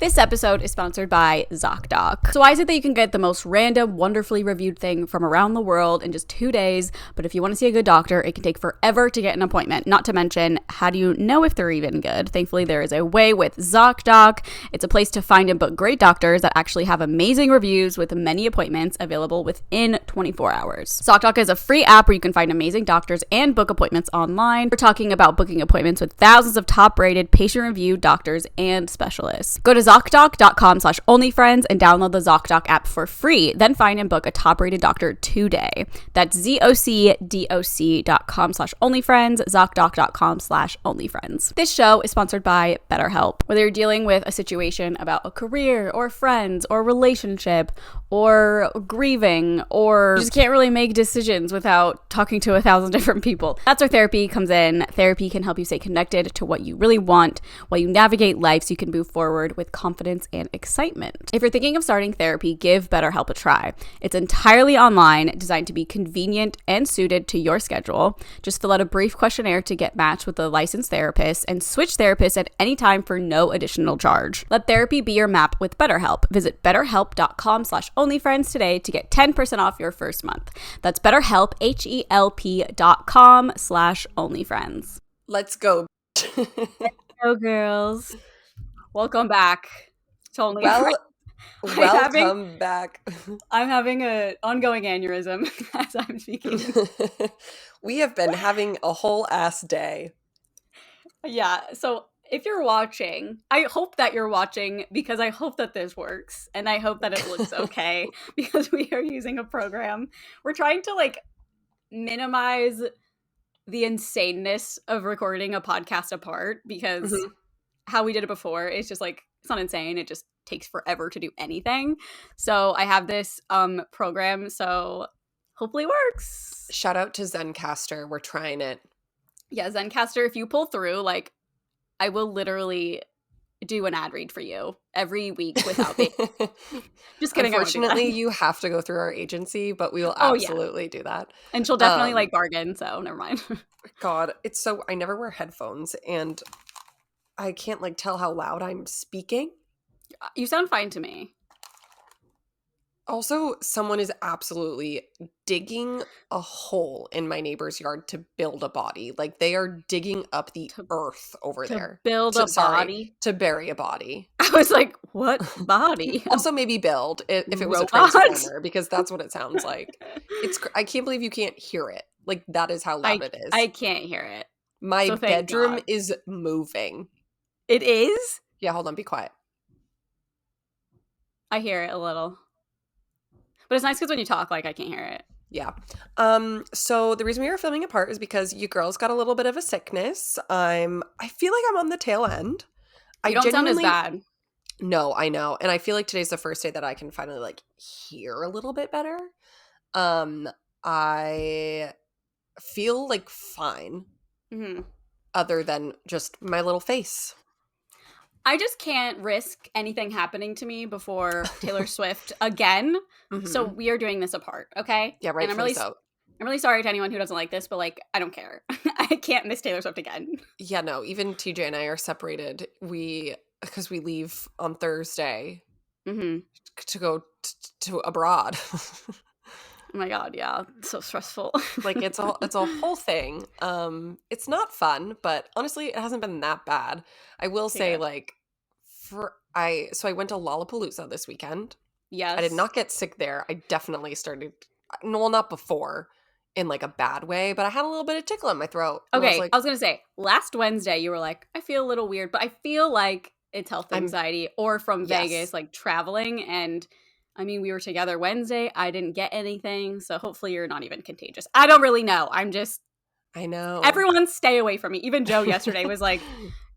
This episode is sponsored by ZocDoc. So why is it that you can get the most random, wonderfully reviewed thing from around the world in just 2 days, but if you want to see a good doctor, it can take forever to get an appointment? Not to mention, how do you know if they're even good? Thankfully, there is a way with ZocDoc. It's a place to find and book great doctors that actually have amazing reviews with many appointments available within 24 hours. ZocDoc is a free app where you can find amazing doctors and book appointments online. We're talking about booking appointments with thousands of top-rated, patient-reviewed doctors and specialists. Go to ZocDoc.com/onlyfriends and download the ZocDoc app for free. Then find and book a top-rated doctor today. That's ZocDoc.com/onlyfriends, ZocDoc.com/onlyfriends. This show is sponsored by BetterHelp. Whether you're dealing with a situation about a career or friends or relationship or grieving or you just can't really make decisions without talking to 1,000 different people, that's where therapy comes in. Therapy can help you stay connected to what you really want while you navigate life so you can move forward with confidence and excitement. If you're thinking of starting therapy, give BetterHelp a try. It's entirely online, designed to be convenient and suited to your schedule. Just fill out a brief questionnaire to get matched with a licensed therapist and switch therapists at any time for no additional charge. Let therapy be your map with BetterHelp. Visit BetterHelp.com/onlyfriends today to get 10% off your first month. That's BetterHelp, HELP.com/onlyfriends. Let's go. Hello, girls. Welcome back to Only Welcome back. I'm having an ongoing aneurysm as I'm speaking. We have been having a whole ass day. Yeah, so if you're watching, I hope that you're watching because I hope that this works and I hope that it looks okay because we are using a program. We're trying to minimize the insaneness of recording a podcast apart because how we did it before, it's just it's not insane. It just takes forever to do anything. So I have this program, so hopefully it works. Shout out to Zencastr. We're trying it. Yeah, Zencastr, if you pull through, I will literally do an ad read for you every week without me. Just kidding. Unfortunately, you have to go through our agency, but we will absolutely do that. And she'll definitely bargain, so never mind. God, it's so, I never wear headphones and I can't tell how loud I'm speaking. You sound fine to me. Also, someone is absolutely digging a hole in my neighbor's yard to build a body. They are digging up the earth over there. Body? To bury a body. I was like, what body? Also, maybe build, if it was Robot? a transformer, because that's what it sounds like. I can't believe you can't hear it. That is how loud it is. I can't hear it. My bedroom is moving. It is? Yeah, hold on, be quiet. I hear it a little. But it's nice because when you talk, I can't hear it. Yeah. So the reason we were filming apart is because you girls got a little bit of a sickness. I feel like I'm on the tail end. You don't sound as bad. No, I know. And I feel like today's the first day that I can finally hear a little bit better. I feel fine. Mm-hmm. Other than just my little face. I just can't risk anything happening to me before Taylor Swift again. Mm-hmm. So we are doing this apart, okay? Yeah, right. And I'm really sorry to anyone who doesn't like this, but I don't care. I can't miss Taylor Swift again. Yeah, no. Even TJ and I are separated. Because we leave on Thursday to go to abroad. Oh my God, yeah. It's so stressful. It's a whole thing. It's not fun, but honestly, it hasn't been that bad. I will say, I went to Lollapalooza this weekend. Yes. I did not get sick there. I definitely started, not before in a bad way, but I had a little bit of tickle in my throat. Okay, I was going to say, last Wednesday you were like, I feel a little weird, but I feel like it's health anxiety or from Vegas, traveling, and we were together Wednesday. I didn't get anything, so hopefully you're not even contagious. I don't really know. I know. Everyone stay away from me. Even Joe yesterday was like,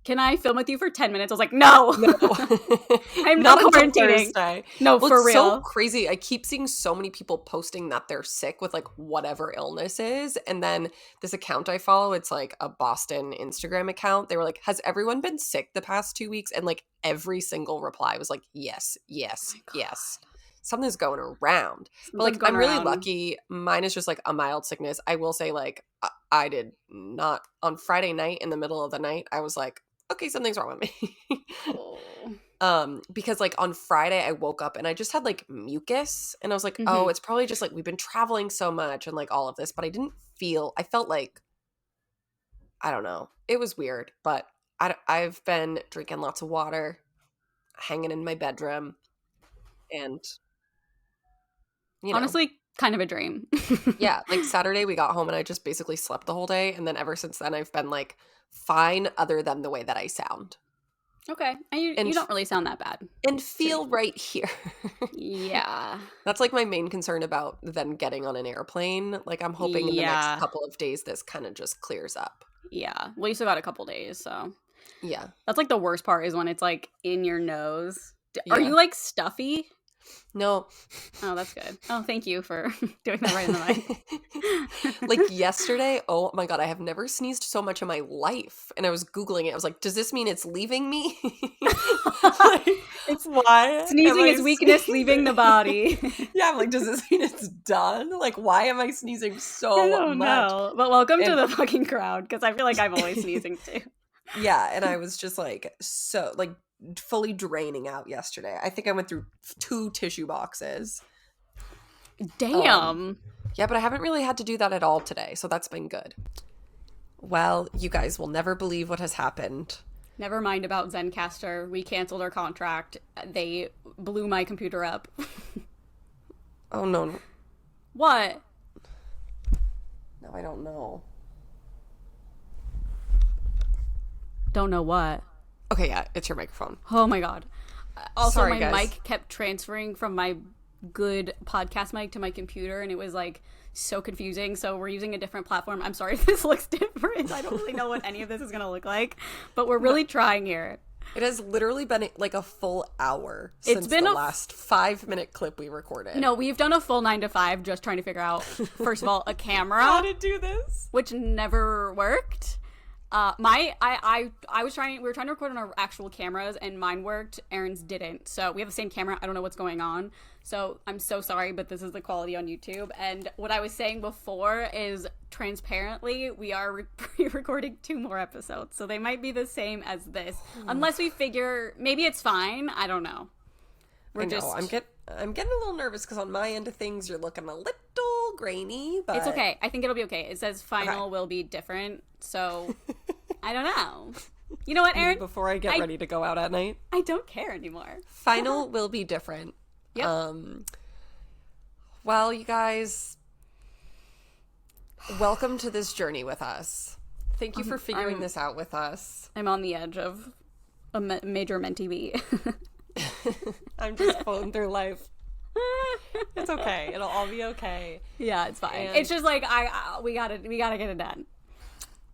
can I film with you for 10 minutes? I was like, no. I'm not quarantining. No, for real. It's so crazy. I keep seeing so many people posting that they're sick with whatever illness is. And then this account I follow, it's a Boston Instagram account. They were like, has everyone been sick the past 2 weeks? And every single reply was yes, yes, yes. Something's going around. But I'm really lucky. Mine is just a mild sickness. I will say I did not on Friday night in the middle of the night. I was like, okay, something's wrong with me. Because like on Friday I woke up and I just had like mucus and I was like, oh, it's probably just like we've been traveling so much and like all of this, but I felt like, I don't know. It was weird, but I've been drinking lots of water, hanging in my bedroom, and honestly, kind of a dream. Yeah, like Saturday we got home and I just basically slept the whole day, and then ever since then I've been like fine other than the way that I sound. Okay. And you don't really sound that bad. And feel right here. Yeah. That's like my main concern about then getting on an airplane. Like I'm hoping in the next couple of days this kind of just clears up. Yeah. Well, you still got a couple days, so. Yeah. That's like the worst part is when it's like in your nose. Are you like stuffy? No. Oh, that's good. Oh, thank you for doing that right in the mic. Like yesterday, oh my God, I have never sneezed so much in my life. And I was Googling it. I was like, does this mean it's leaving me? Like, it's why? Sneezing is weakness leaving the body. Yeah, I'm like, does this mean it's done? Like, why am I sneezing so much? I don't know. But welcome to the fucking crowd, because I feel like I'm always sneezing too. Yeah, and I was just like, so, like, fully draining out yesterday. I think I went through 2 tissue boxes. Damn. Yeah, but I haven't really had to do that at all today, so that's been good. Well, you guys will never believe what has happened. Never mind about Zencastr. We canceled our contract. They blew my computer up. Oh, no. What? No, I don't know. Don't know what? Okay, yeah, it's your microphone. Oh my God. Also, Sorry, my guys. mic kept transferring from my good podcast mic to my computer, and it was like so confusing. So we're using a different platform. I'm sorry if this looks different. I don't really know what any of this is going to look like, but we're really trying here. It has literally been like a full hour since the last 5-minute clip we recorded. No, we've done a full 9 to 5 just trying to figure out, first of all, a camera. How to do this. Which never worked. We were trying to record on our actual cameras, and mine worked. Aaron's didn't. So we have the same camera. I don't know what's going on. So I'm so sorry, but this is the quality on YouTube. And what I was saying before is, transparently, we are pre-recording 2 more episodes. So they might be the same as this, unless we figure maybe it's fine. I don't know. I'm getting a little nervous because on my end of things, you're looking a little grainy, but it's okay. I think it'll be okay. It says final will be different, so I don't know. You know what, Aaron? Before I get ready to go out at night, I don't care anymore. Final will be different. Yep. Well, you guys, welcome to this journey with us. Thank you for figuring this out with us. I'm on the edge of a major mentee beat. I'm just floating through life. It's okay. It'll all be okay. Yeah, it's fine. It's just like we gotta get it done.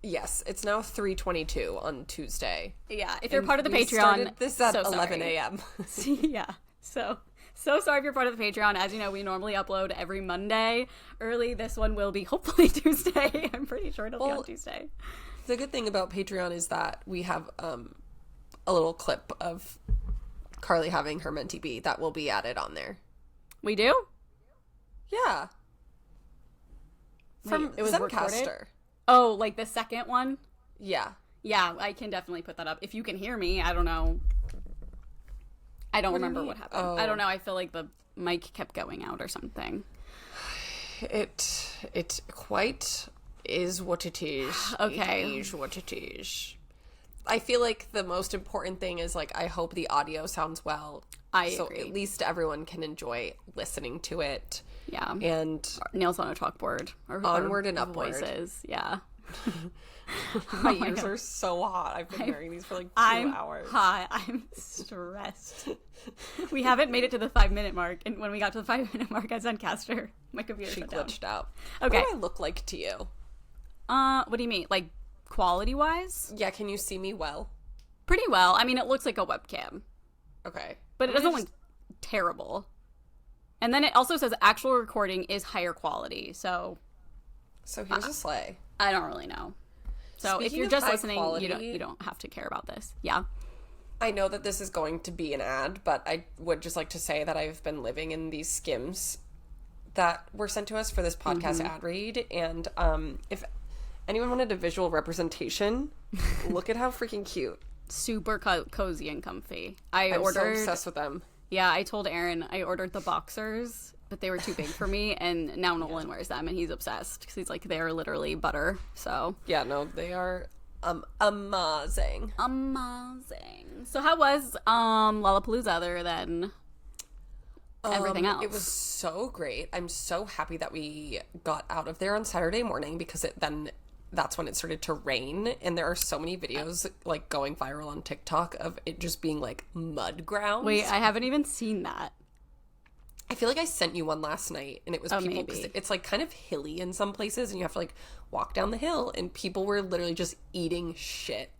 Yes, it's now 3:22 on Tuesday. Yeah, if you're part of the Patreon, started this at so 11 a.m. Yeah, so sorry if you're part of the Patreon. As you know, we normally upload every Monday early. This one will be hopefully Tuesday. I'm pretty sure it'll be on Tuesday. The good thing about Patreon is that we have a little clip of Carly having her mentee bee that will be added on there. We do? Yeah. From it was Zencastr. Recorded? Oh, like the second one? Yeah. Yeah, I can definitely put that up. If you can hear me, I don't know. I don't remember what happened. Oh. I don't know. I feel like the mic kept going out or something. It quite is what it is. Okay. It is what it is. I feel like the most important thing is, like, I hope the audio sounds well. I agree. So at least everyone can enjoy listening to it. Yeah. And nails on a chalkboard. Or onward and upward. Voices. Yeah. My ears are so hot. I've been wearing these for like 2 hours. I'm hot. I'm stressed. We haven't made it to the 5-minute mark, and when we got to the 5-minute mark at Zencastr, my computer shut down. Glitched out. Okay. What do I look like to you? What do you mean? Like, quality-wise? Yeah, can you see me well? Pretty well. I mean, it looks like a webcam. Okay. But it doesn't look terrible. And then it also says actual recording is higher quality, so here's a sleigh. I don't really know. So Speaking if you're of just high listening, quality, you don't have to care about this. Yeah. I know that this is going to be an ad, but I would just like to say that I've been living in these skims that were sent to us for this podcast ad read, and if anyone wanted a visual representation, look at how freaking cute Super cozy and comfy. I'm so obsessed with them. Yeah, I told Aaron I ordered the boxers, but they were too big for me, and now Nolan wears them, and he's obsessed because he's like, they're literally butter. So yeah, no, they are amazing. So how was Lollapalooza other than everything else? It was so great. I'm so happy that we got out of there on Saturday morning because that's when it started to rain, and there are so many videos like going viral on TikTok of it just being like mud grounds. Wait, I haven't even seen that. I feel like I sent you one last night, and it was people, because it's like kind of hilly in some places, and you have to like walk down the hill, and people were literally just eating shit.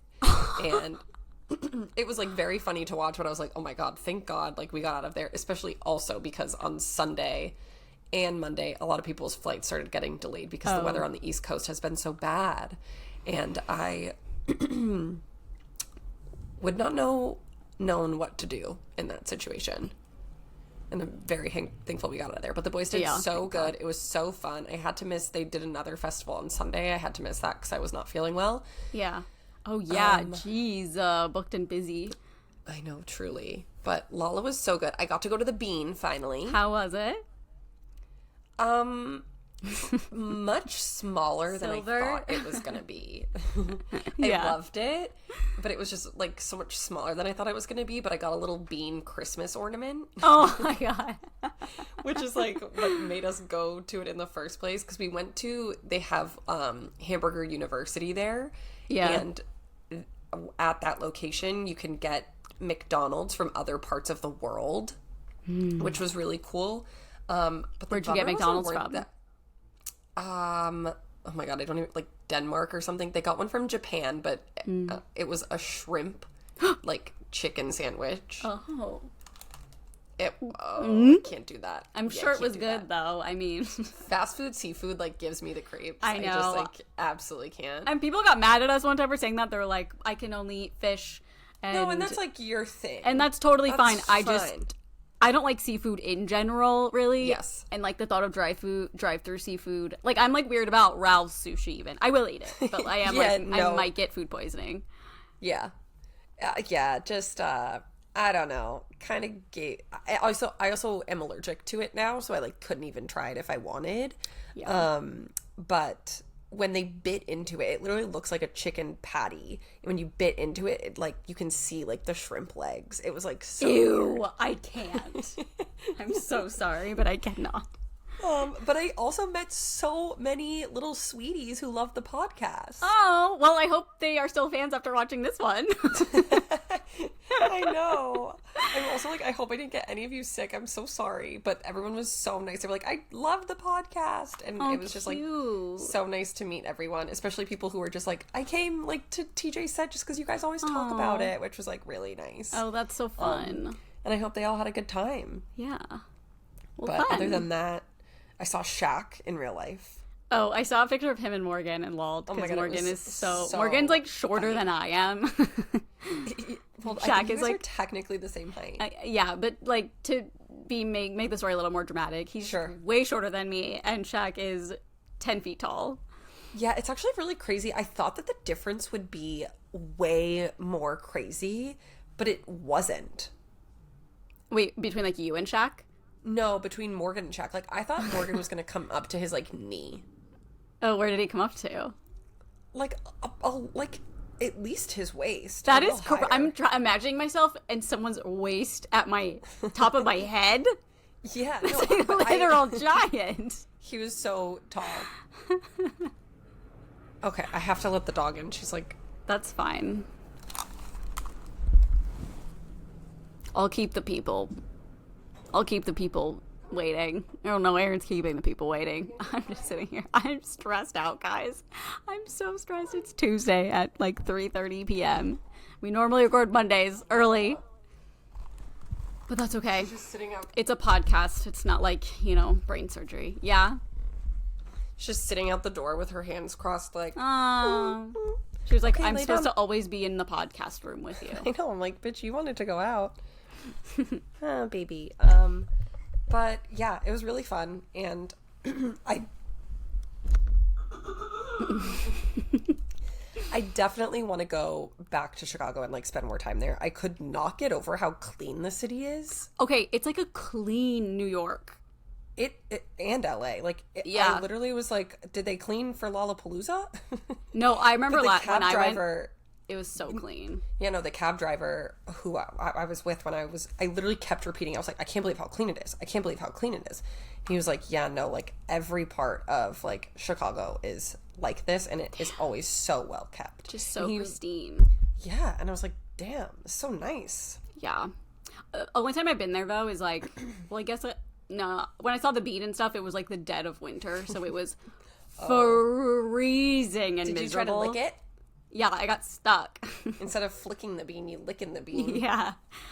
And it was like very funny to watch, but I was like, oh my God, thank God like we got out of there, especially also because on Sunday and Monday, a lot of people's flights started getting delayed because the weather on the East Coast has been so bad. And I would not known what to do in that situation. And I'm very thankful we got out of there. But the boys did so good. It was so fun. I had to miss, they did another festival on Sunday. I had to miss that because I was not feeling well. Yeah. Oh, yeah. Jeez. Booked and busy. I know, truly. But Lala was so good. I got to go to the Bean finally. How was it? Much smaller than I thought it was gonna be. I loved it, but it was just like so much smaller than I thought it was gonna be. But I got a little Bean Christmas ornament. Oh my God. Which is like what made us go to it in the first place, because they have Hamburger University there, and at that location you can get McDonald's from other parts of the world, which was really cool. But where'd you get McDonald's from? Oh my God, I don't even, like Denmark or something. They got one from Japan, but it was a shrimp like chicken sandwich. I can't do that. I'm sure it was good though. I mean, fast food seafood like gives me the creeps. I know. I just like absolutely can't. And people got mad at us one time for saying that. They were like, I can only eat fish. And that's like your thing. And that's totally fine. I don't like seafood in general, really. Yes. And like the thought of drive-through seafood. Like I'm like weird about Ralph's sushi even. I will eat it, but I am I might get food poisoning. Yeah. Just I don't know. Kind of gay. I also am allergic to it now, so I like couldn't even try it if I wanted. Yeah. But when they bit into it, it literally looks like a chicken patty. When you bit into it, it like you can see like the shrimp legs. It was like so weird. I can't. I'm so sorry, but I cannot. But I also met so many little sweeties who love the podcast. Oh, well, I hope they are still fans after watching this one. I know. I'm also like, I hope I didn't get any of you sick. I'm so sorry. But everyone was so nice. They were like, I love the podcast. And it was just like so nice to meet everyone, especially people who were just like, I came like to TJ's set just because you guys always talk about it, which was like really nice. Oh, that's so fun. And I hope they all had a good time. Yeah. Well, but other than that, I saw Shaq in real life. Oh, I saw a picture of him and Morgan and lol, because Morgan is so Morgan's like shorter than I am. Well, Shaq is like are technically the same height. Yeah, but like to make the story a little more dramatic, he's way shorter than me, and Shaq is 10 feet tall. Yeah, it's actually really crazy. I thought that the difference would be way more crazy, but it wasn't. Wait, between like you and Shaq? No, between Morgan and Shaq. Like, I thought Morgan was going to come up to his, like, knee. Oh, where did he come up to? Like, like at least his waist. That is correct. I'm imagining myself and someone's waist at my top of my head. Yeah. No, like a literal giant. He was so tall. Okay, I have to let the dog in. She's like... That's fine. I'll keep the people waiting. I don't know, Aaron's keeping the people waiting. I'm just sitting here. I'm stressed out, guys. I'm so stressed. It's Tuesday at like 3:30 p.m. We normally record Mondays early. But that's okay. She's just sitting out. It's a podcast. It's not like, brain surgery. Yeah? She's just sitting out the door with her hands crossed like... She was like, okay, I'm supposed to always be in the podcast room with you. I know. I'm like, bitch, you wanted to go out. Oh, baby. But yeah, it was really fun, and I definitely want to go back to Chicago and like spend more time there. I could not get over how clean the city is. Okay, it's like a clean New York. It and LA. Like, Yeah. I literally was like, did they clean for Lollapalooza? No, I remember The when I went, driver, it was so clean. yeah, no, the cab driver who I was with when I literally kept repeating. I was like, I can't believe how clean it is. I can't believe how clean it is. He was like, yeah, no, like every part of like Chicago is like this, and it is always so well kept. Just so pristine. Yeah, and I was like, damn, it's so nice. Yeah. Only time I've been there, though, is like, well, I guess, no, when I saw the beat and stuff, it was like the dead of winter, so it was freezing and Did miserable. you try to lick it? Yeah, I got stuck. Instead of flicking the bean, you licking the bean. Yeah.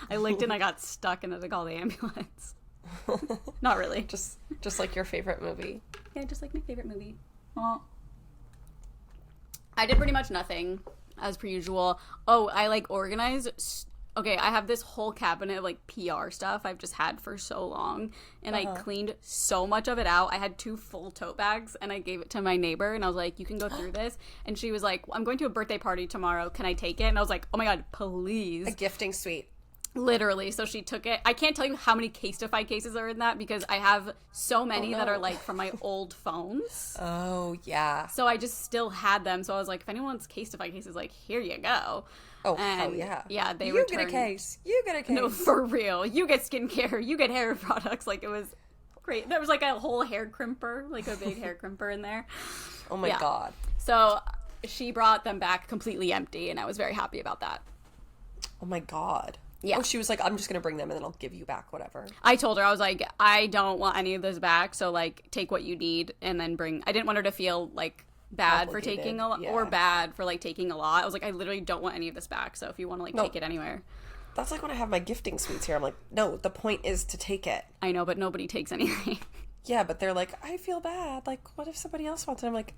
I licked it and I got stuck and had to call the ambulance. Not really. Just like your favorite movie. Yeah, just like my favorite movie. Well, I did pretty much nothing, as per usual. Oh, I like organized. Okay, I have this whole cabinet of like PR stuff I've just had for so long, and I cleaned so much of it out. I had 2 full tote bags, and I gave it to my neighbor, and I was like, you can go through this. And she was like, I'm going to a birthday party tomorrow. Can I take it? And I was like, oh my God, please. A gifting suite. Literally. So she took it. I can't tell you how many Casetify cases are in that because I have so many that are like from my old phones. Oh, yeah. So I just still had them. So I was like, if anyone wants Casetify cases, like, here you go. Oh, and hell yeah. Yeah, they You returned. get a case. You get a case. No, for real. You get skincare. You get hair products. Like, it was great. There was like a whole hair crimper, like a big hair crimper in there. Oh my God. So she brought them back completely empty, and I was very happy about that. Oh my God. Yeah. Oh, she was like, I'm just going to bring them and then I'll give you back whatever. I told her, I was like, I don't want any of this back, so like take what you need and then bring. I didn't want her to feel like bad for taking a lot or bad for like taking a lot. I was like, I literally don't want any of this back, so if you want to like take it anywhere. That's like when I have my gifting suites here. I'm like, no, the point is to take it. I know, but nobody takes anything. Yeah, but they're like, I feel bad. Like, what if somebody else wants it? I'm like,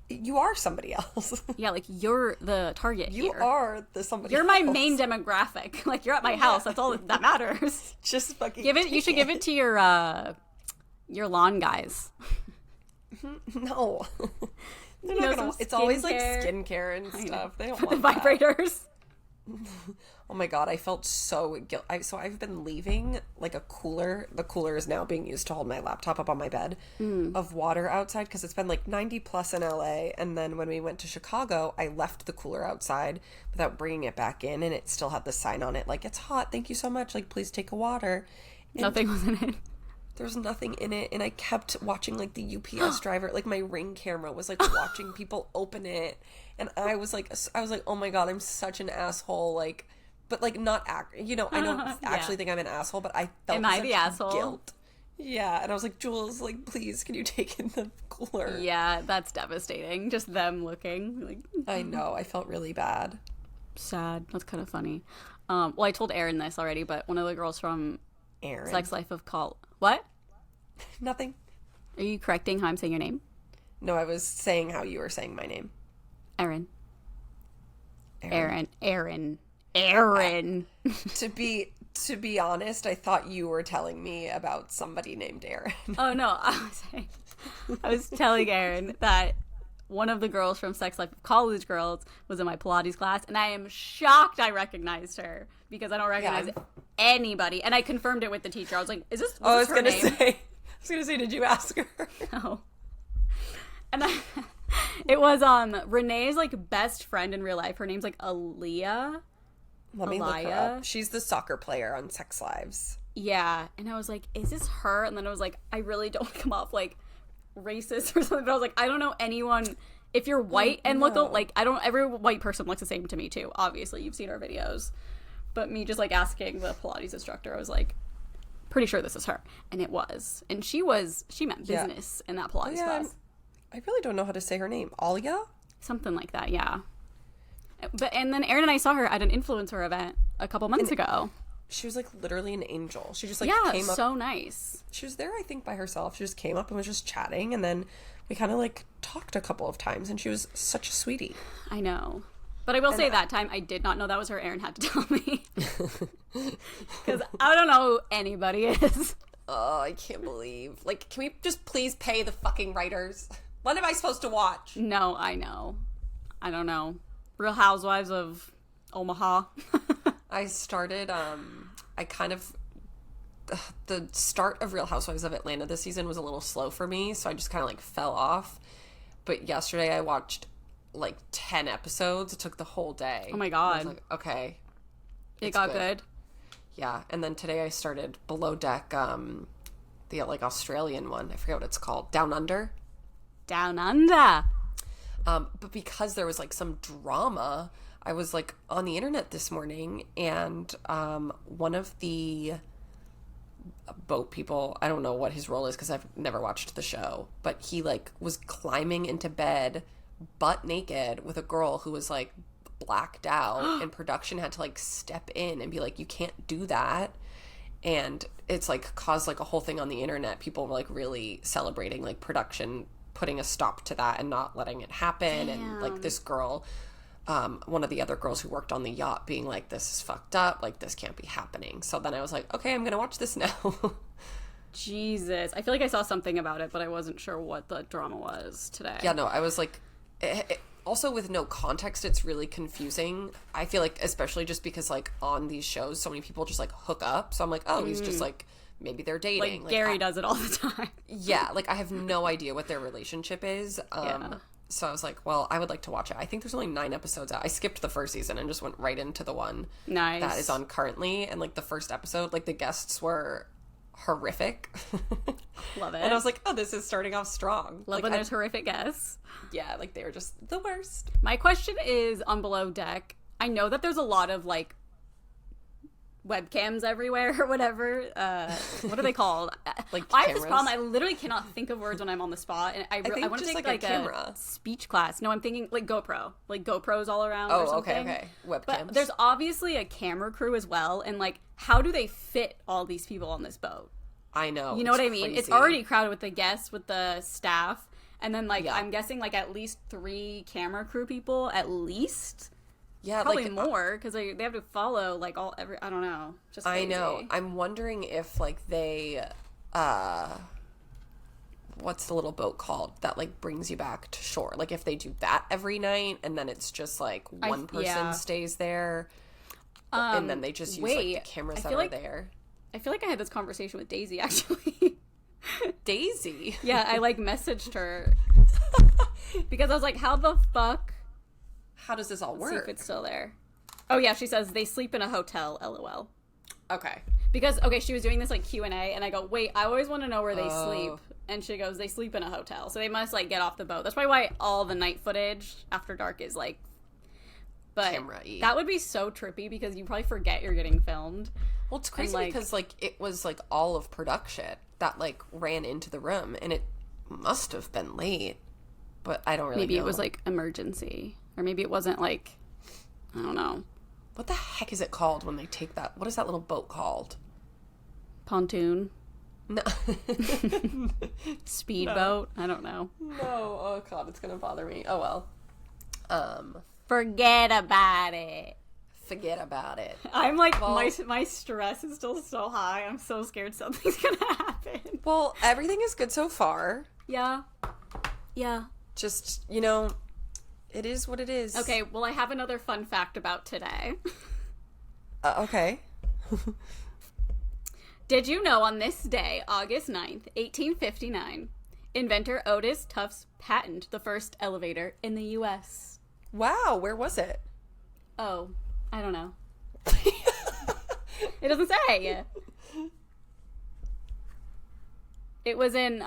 you are somebody else. Yeah, like you're the target You here. are the somebody You're else. my main demographic. Like, you're at my house. That's all that matters. Just fucking give it. You should give it to your lawn guys. No. They're You know, not gonna, some it's always like skincare. skincare and stuff. They don't For the want that. vibrators. Oh my God, I felt so guilty. So I've been leaving like a cooler. The cooler is now being used to hold my laptop up on my bed of water outside because it's been like 90 plus in LA. And then when we went to Chicago, I left the cooler outside without bringing it back in, and it still had the sign on it like, it's hot. Thank you so much. Like, please take a water. And Nothing was in it. there was nothing in it, and I kept watching like the UPS driver. Like my Ring camera was like watching people open it, and I was like, oh my God, I'm such an asshole. Like. But, like, not I don't actually think I'm an asshole, but I felt Am I such the asshole? guilt. Yeah, and I was like, Jules, like, please, can you take in the cooler? Yeah, that's devastating. Just them looking. Like, I know, I felt really bad. sad. That's kind of funny. Well, I told Erin this already, but one of the girls from Aaron. Sex Life of Cult. What? Nothing. Are you correcting how I'm saying your name? No, I was saying how you were saying my name. Erin. Aaron. Erin. To be honest, I thought you were telling me about somebody named Aaron. Oh, no. I was telling Erin that one of the girls from Sex Life of College Girls was in my Pilates class, and I am shocked I recognized her because I don't recognize anybody. And I confirmed it with the teacher. I was like, "Is this?" I was her gonna name? say, did you ask her? No. And it was Renee's like best friend in real life. Her name's like Aaliyah. Let me look her up. She's the soccer player on Sex Lives. Yeah, and I was like, "Is this her?" And then I was like, "I really don't come off like racist or something." But I was like, "I don't know anyone. If you're white and look like every white person looks the same to me too. Obviously, you've seen our videos, but me just like asking the Pilates instructor, I was like, pretty sure this is her, and it was, and she meant business in that Pilates class. I really don't know how to say her name. Alia? Something like that, yeah. And then Erin and I saw her at an influencer event a couple months ago. She was like literally an angel. She just like came up. So nice. She was there, I think, by herself. She just came up and was just chatting, and then we kind of like talked a couple of times, and she was such a sweetie. I know. But I will say that time I did not know that was her. Erin had to tell me. Because I don't know who anybody is. Oh, I can't believe. Like, can we just please pay the fucking writers? What am I supposed to watch? No, I know. I don't know, Real Housewives of Omaha. I started, the start of Real Housewives of Atlanta this season was a little slow for me, so I just kind of like fell off. But yesterday I watched like 10 episodes. It took the whole day. Oh my God. I was like, okay. It got good. Yeah. And then today I started Below Deck, the like Australian one. I forget what it's called. Down Under. Down Under. But because there was like some drama, I was like on the internet this morning, and one of the boat people, I don't know what his role is because I've never watched the show, but he like was climbing into bed butt naked with a girl who was like blacked out, and production had to like step in and be like, you can't do that. And it's like caused like a whole thing on the internet. People were like really celebrating like production putting a stop to that and not letting it happen. Damn. And like this girl, one of the other girls who worked on the yacht, being like, this is fucked up, like this can't be happening. So then I was like, okay, I'm gonna watch this now. Jesus, I feel like I saw something about it, but I wasn't sure what the drama was today. Yeah, no, I was like, also with no context, it's really confusing. I feel like, especially just because like on these shows so many people just like hook up, so I'm like, oh, he's just like, maybe they're dating. Like Gary does it all the time. Yeah, like I have no idea what their relationship is. So I was like, well, I would like to watch it. I think there's only 9 episodes out. I skipped the first season and just went right into the one that is on currently. And like the first episode, like the guests were horrific. Love it. And I was like, oh, this is starting off strong. Love like, when there's horrific guests. Yeah, like they were just the worst. My question is on Below Deck. I know that there's a lot of like webcams everywhere or whatever. What are they called? Like I have this problem. I literally cannot think of words when I'm on the spot, and I want to take like a camera speech class. No, I'm thinking like GoPro, like GoPros all around. Oh, or something. okay. Webcams. But there's obviously a camera crew as well, and like, how do they fit all these people on this boat? I know. You know what I mean? Crazy. It's already crowded with the guests, with the staff, and then like Yeah. I'm guessing like at least 3 camera crew people at least. Yeah, Probably like, more, because they have to follow like I don't know. Just crazy. I know. I'm wondering if like they what's the little boat called that like brings you back to shore? Like if they do that every night, and then it's just like one person stays there, and then they just use like the cameras that are there. I feel like I had this conversation with Daisy actually. Daisy? Yeah, I like messaged her because I was like, how the fuck? How does this all work? See if it's still there. Oh yeah, she says they sleep in a hotel, LOL. Okay. Because, okay, she was doing this like Q&A, and I go, wait, I always want to know where they sleep. And she goes, they sleep in a hotel. So they must like get off the boat. That's probably why all the night footage after dark is like, but camera-y. That would be so trippy because you probably forget you're getting filmed. Well, it's crazy because like it was like all of production that like ran into the room, and it must have been late, but I don't really know. Maybe it was like emergency. Or maybe it wasn't like, I don't know. What the heck is it called when they take that? What is that little boat called? Pontoon. No. Speedboat. I don't know. No. Oh, God. It's going to bother me. Oh, well. Forget about it. Forget about it. I'm like, my stress is still so high. I'm so scared something's going to happen. Well, everything is good so far. Yeah. Just, it is what it is. Okay, well, I have another fun fact about today. Okay. Did you know on this day, August 9th, 1859, inventor Otis Tufts patented the first elevator in the U.S.? Wow, where was it? Oh, I don't know. It doesn't say. It was in,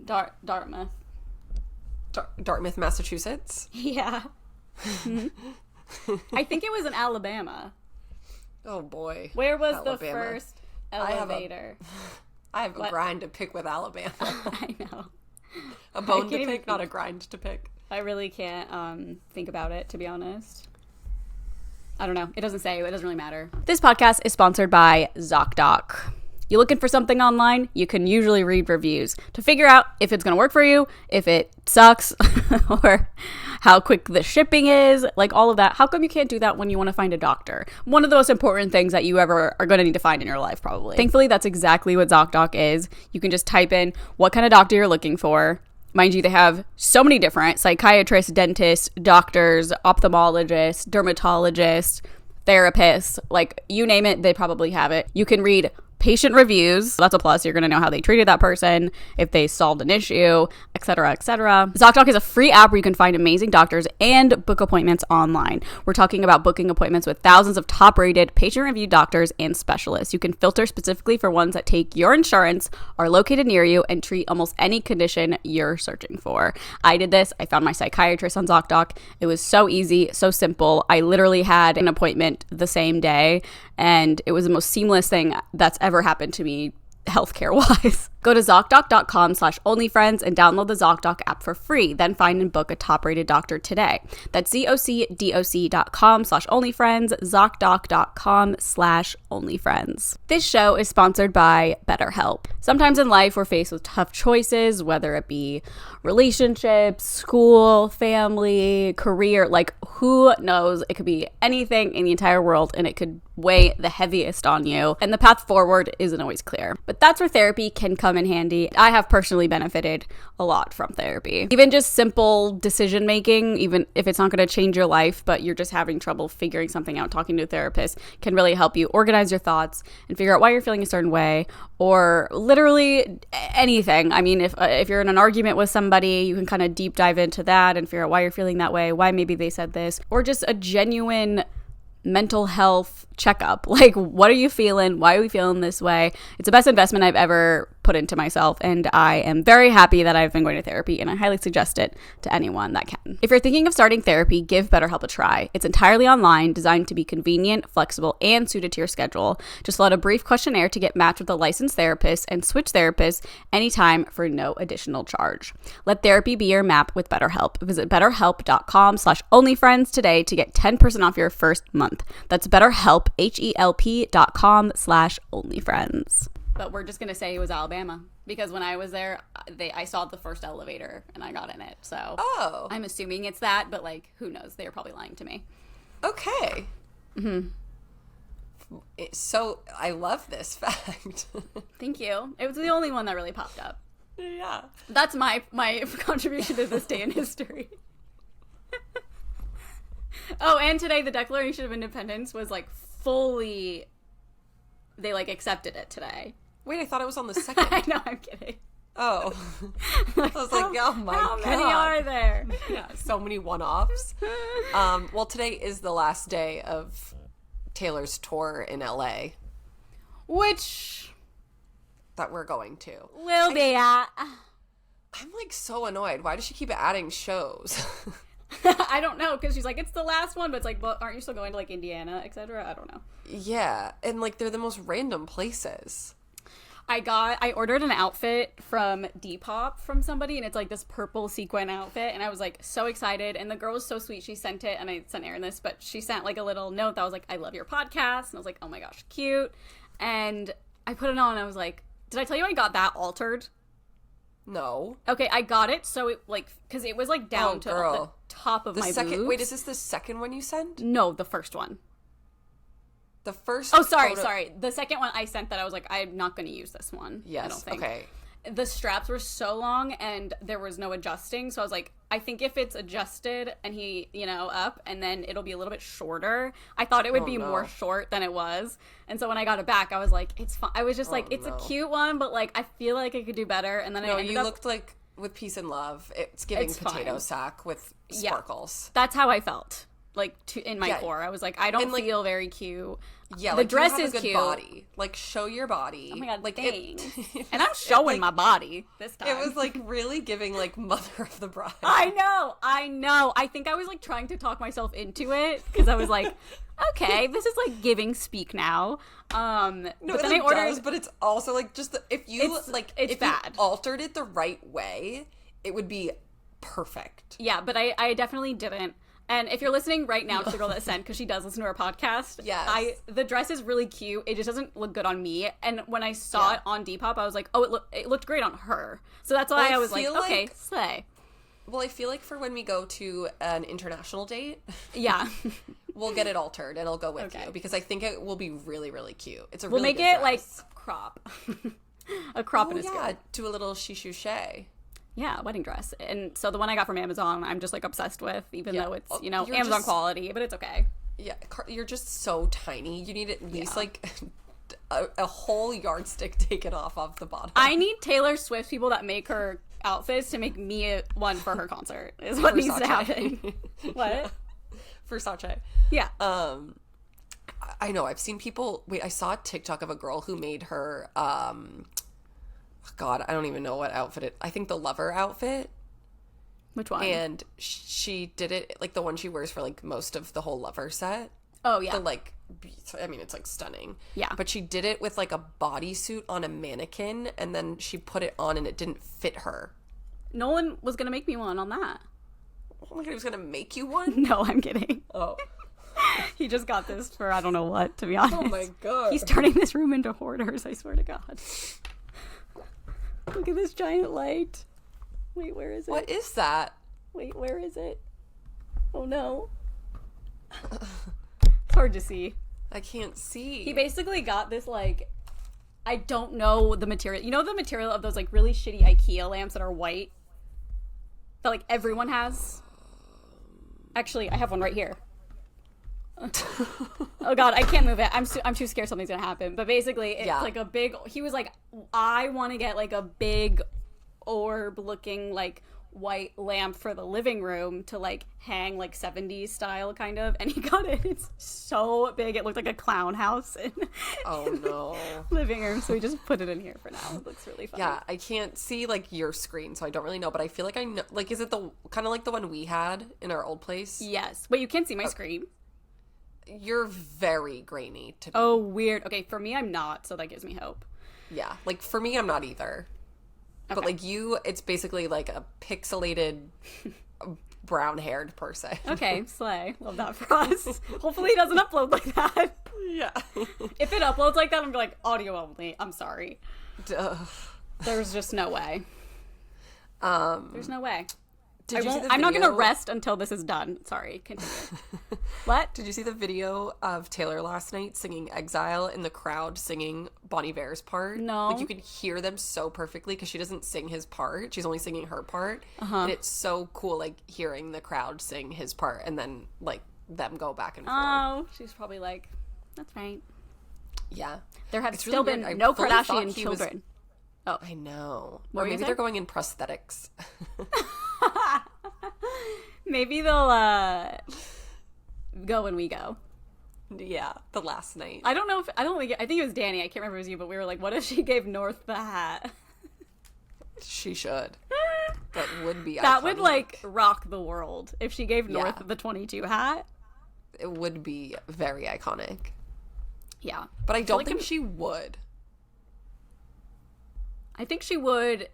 Dartmouth. Dartmouth, Massachusetts? Yeah. I think it was in Alabama. Oh, boy. Where was Alabama. The first elevator? I have a grind to pick with Alabama. I know. A bone to pick, not a grind to pick. I really can't think about it, to be honest. I don't know. It doesn't say. It doesn't really matter. This podcast is sponsored by ZocDoc. You looking for something online? You can usually read reviews to figure out if it's going to work for you, if it sucks, or how quick the shipping is, like all of that. How come you can't do that when you want to find a doctor? One of the most important things that you ever are going to need to find in your life, probably. Thankfully, that's exactly what ZocDoc is. You can just type in what kind of doctor you're looking for, Mind you, they have so many different psychiatrists, dentists, doctors, ophthalmologists, dermatologists, therapists, like you name it, they probably have it. You can read patient reviews. That's a plus. You're going to know how they treated that person, if they solved an issue, etc., etc. ZocDoc is a free app where you can find amazing doctors and book appointments online. We're talking about booking appointments with thousands of top-rated, patient-reviewed doctors and specialists. You can filter specifically for ones that take your insurance, are located near you, and treat almost any condition you're searching for. I did this. I found my psychiatrist on ZocDoc. It was so easy, so simple. I literally had an appointment the same day, and it was the most seamless thing that's ever happened to me healthcare wise. Go to ZocDoc.com/onlyfriends and download the ZocDoc app for free. Then find and book a top-rated doctor today. That's ZocDoc.com/onlyfriends, ZocDoc.com/onlyfriends. This show is sponsored by BetterHelp. Sometimes in life, we're faced with tough choices, whether it be relationships, school, family, career, like who knows? It could be anything in the entire world and it could weigh the heaviest on you. And the path forward isn't always clear. But that's where therapy can come in handy. I have personally benefited a lot from therapy. Even just simple decision making, even if it's not going to change your life, but you're just having trouble figuring something out, talking to a therapist can really help you organize your thoughts and figure out why you're feeling a certain way, or literally anything. I mean, if you're in an argument with somebody, you can kind of deep dive into that and figure out why you're feeling that way, why maybe they said this, or just a genuine mental health checkup. Like, what are you feeling? Why are we feeling this way? It's the best investment I've ever put into myself, and I am very happy that I've been going to therapy, and I highly suggest it to anyone that can. If you're thinking of starting therapy, give BetterHelp a try. It's entirely online, designed to be convenient, flexible, and suited to your schedule. Just fill out a brief questionnaire to get matched with a licensed therapist and switch therapists anytime for no additional charge. Let therapy be your map with BetterHelp. Visit BetterHelp.com/onlyfriends today to get 10% off your first month. That's BetterHelp, HELP.com/onlyfriends. But we're just going to say it was Alabama because when I was there, I saw the first elevator and I got in it. So I'm assuming it's that, but like, who knows? They were probably lying to me. Okay. So I love this fact. Thank you. It was the only one that really popped up. Yeah. That's my contribution to this day in history. Oh, and today the Declaration of Independence was like fully, they like accepted it today. Wait, I thought it was on the second. I know, I'm kidding. Oh. I was like, oh my God. How many are there? Yeah, so many one-offs. Well, today is the last day of Taylor's tour in LA. Which that we're going to. We'll be at. I'm like so annoyed. Why does she keep adding shows? I don't know, because she's like, it's the last one, but it's like, well, aren't you still going to like Indiana, etc.? I don't know. Yeah, and like they're the most random places. I ordered an outfit from Depop from somebody, and it's like this purple sequin outfit, and I was like so excited, and the girl was so sweet. She sent it, and I sent Erin this, but she sent like a little note that was like, I love your podcast, and I was like, oh my gosh, cute. And I put it on, and I was like, did I tell you I got that altered? No. Okay, I got it, so it like, because it was like down to the top of my boobs. Wait, is this the second one you sent? No, the first one. The first. Oh, sorry. The second one I sent that I was like, I'm not going to use this one. Yes. I don't think. Okay. The straps were so long and there was no adjusting, so I was like, I think if it's adjusted and he, up, and then it'll be a little bit shorter. I thought it would be more short than it was, and so when I got it back, I was like, it's fine. I was just like, it's a cute one, but like, I feel like I could do better. And then you looked like with peace and love. It's giving potato sack with sparkles. Yeah, that's how I felt. Like in my core, I was like, I don't feel very cute. Yeah, the dress is cute. Body. Like, show your body. Oh my God, like thanks. And I'm showing my body this time. It was like really giving like Mother of the Bride. I know. I think I was like trying to talk myself into it because I was like, okay, this is like giving speak now. No, but then I ordered, but it's also like just if you altered it the right way, it would be perfect. Yeah, but I definitely didn't. And if you're listening right now to the girl that sent, because she does listen to our podcast, the dress is really cute. It just doesn't look good on me. And when I saw it on Depop, I was like, oh, it looked great on her. So that's why I was like, okay, slay. Well, I feel like for when we go to an international date, we'll get it altered and I'll go with you because I think it will be really, really cute. It's a really good dress. Like crop. A crop and a skirt. To a little shishu. Yeah, wedding dress. And so the one I got from Amazon, I'm just like obsessed with, even though it's, you know, You're Amazon just- quality, but it's okay. Yeah, you're just so tiny. You need at least like a whole yardstick taken off of the bottom. I need Taylor Swift people that make her outfits to make me one for her concert is what needs to happen. What? Versace. Yeah. I know. I've seen people. Wait, I saw a TikTok of a girl who made her. God, I don't even know what outfit it. I think the lover outfit. Which one? And she did it like the one she wears for like most of the whole lover set. Oh yeah. The like, I mean, it's like stunning. Yeah. But she did it with like a bodysuit on a mannequin, and then she put it on, and it didn't fit her. Nolan was gonna make me one on that. Oh my God, he was gonna make you one? No, I'm kidding. Oh. He just got this for I don't know what, to be honest. Oh my God. He's turning this room into hoarders, I swear to God. Look at this giant light. Wait, where is it? What is that? Wait, where is it? Oh no. It's hard to see. I can't see. He basically got this, like, I don't know the material. You know the material of those, like, really shitty IKEA lamps that are white? That, like, everyone has? Actually, I have one right here. Oh God, I can't move it. I'm too scared something's gonna happen. But basically, it's like a big. He was like, I want to get like a big orb-looking like white lamp for the living room to like hang like 70s style kind of. And he got it. It's so big. It looked like a clown house in no living room. So we just put it in here for now. It looks really fun. Yeah, I can't see like your screen, so I don't really know. But I feel like I know. Like, is it the kind of like the one we had in our old place? Yes. Wait, you can't see my screen. You're very grainy to me. Oh, weird. Okay, for me, I'm not, so that gives me hope. Yeah, like for me, I'm not either. Okay. But like you, it's basically like a pixelated, brown-haired person. Okay, slay. Love that for us. Hopefully, it doesn't upload like that. Yeah. If it uploads like that, I'm gonna be like, audio only. I'm sorry. Duh. There's just no way. There's no way. I'm not gonna rest until this is done. Sorry, continue. What? Did you see the video of Taylor last night singing Exile in the crowd singing Bon Iver's part? No. Like you can hear them so perfectly because she doesn't sing his part. She's only singing her part. And it's so cool like hearing the crowd sing his part and then like them go back and forth. Oh, she's probably like, that's right. Yeah. There have It's still really been weird. no I fully thought Kardashian he was- children. Oh, I know. What Or were you maybe saying? they're going in prosthetics. Maybe they'll go when we go. Yeah, the last night. I don't know if I think it was Danny. I can't remember if it was you, but we were like, what if she gave North the hat? She should. That would be That would iconic. like rock the world if she gave North Yeah. the 22 hat. It would be very iconic. Yeah. But I don't like think she would. I think she would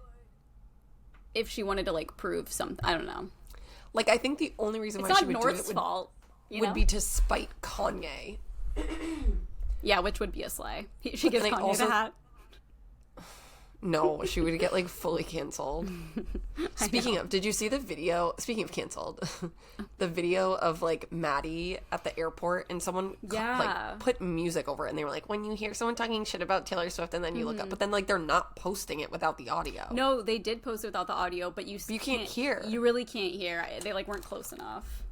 if she wanted to like prove something. I don't know. Like, I think the only reason It's why she not would North's do it fault. would be to spite Kanye. Yeah, which would be a slay. She gives then I Kanye also- the hat. No, she would get like fully canceled. Speaking of, did you see the video? Speaking of canceled, the video of like Maddie at the airport and someone Yeah. like put music over it and they were like, when you hear someone talking shit about Taylor Swift and then you look up, but then like they're not posting it without the audio. No, they did post it without the audio, but you can't hear. You really can't hear. They like weren't close enough.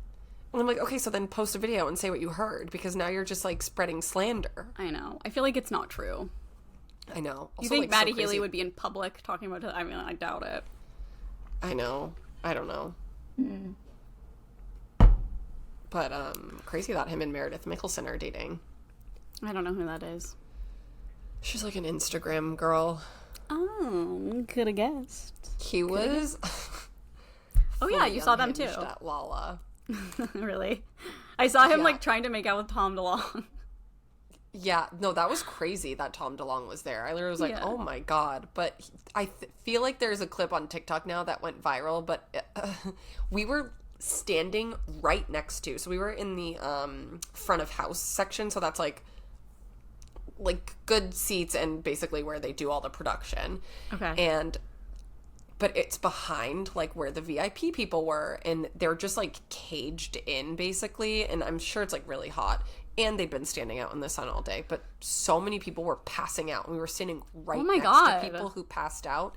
And I'm like, okay, so then post a video and say what you heard because now you're just like spreading slander. I know. I feel like it's not true. I know. You Also, think like, so Maddie crazy. Healy would be in public talking about it? I mean, I doubt it. I know. I don't know. But crazy that him and Meredith Mickelson are dating. I don't know who that is. She's like an Instagram girl. Oh, could have guessed. He was. Oh yeah, you saw them too. unhinged At Lala. Really? I saw him Yeah. like trying to make out with Tom DeLonge. Yeah, no, that was crazy that Tom DeLonge was there. I literally was like, Yeah. oh my god. But I feel like there's a clip on TikTok now that went viral, but we were standing right next to, so we were in the front of house section, so that's like good seats and basically where they do all the production. Okay. But it's behind like where the VIP people were, and they're just like caged in basically, and I'm sure it's like really hot. And they'd been standing out in the sun all day, but so many people were passing out, and we were standing right Oh my next God. to people who passed out,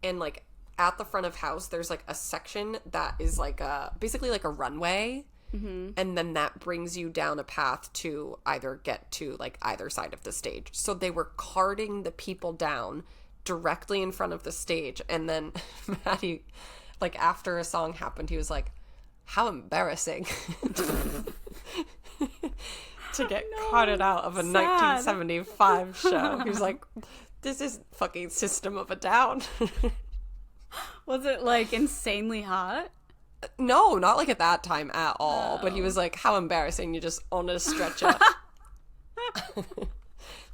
and like at the front of house, there's like a section that is like basically like a runway. Mm-hmm. And then that brings you down a path to either get to like either side of the stage. So they were carting the people down directly in front of the stage. And then Maddie, like after a song happened, he was like, how embarrassing to get carted out of a 1975 show. He was like, this is fucking System of a Down. Was it like insanely hot? No, not like at that time at all. But he was like, how embarrassing, you just on a stretcher.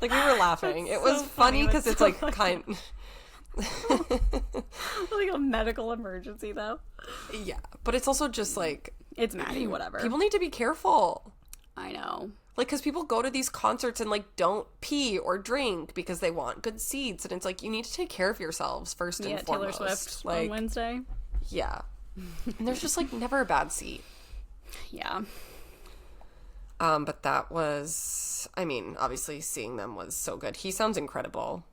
Like, we were laughing. It was funny because it's like kind like a medical emergency, though. Yeah, but it's also just like, it's Maddie, whatever. People need to be careful. I know. Like, because people go to these concerts and like don't pee or drink because they want good seats, and it's like, you need to take care of yourselves first and foremost. Taylor Swift like, on Wednesday. Yeah. And there's just like never a bad seat. Yeah. But that was, I mean, obviously seeing them was so good. He sounds incredible.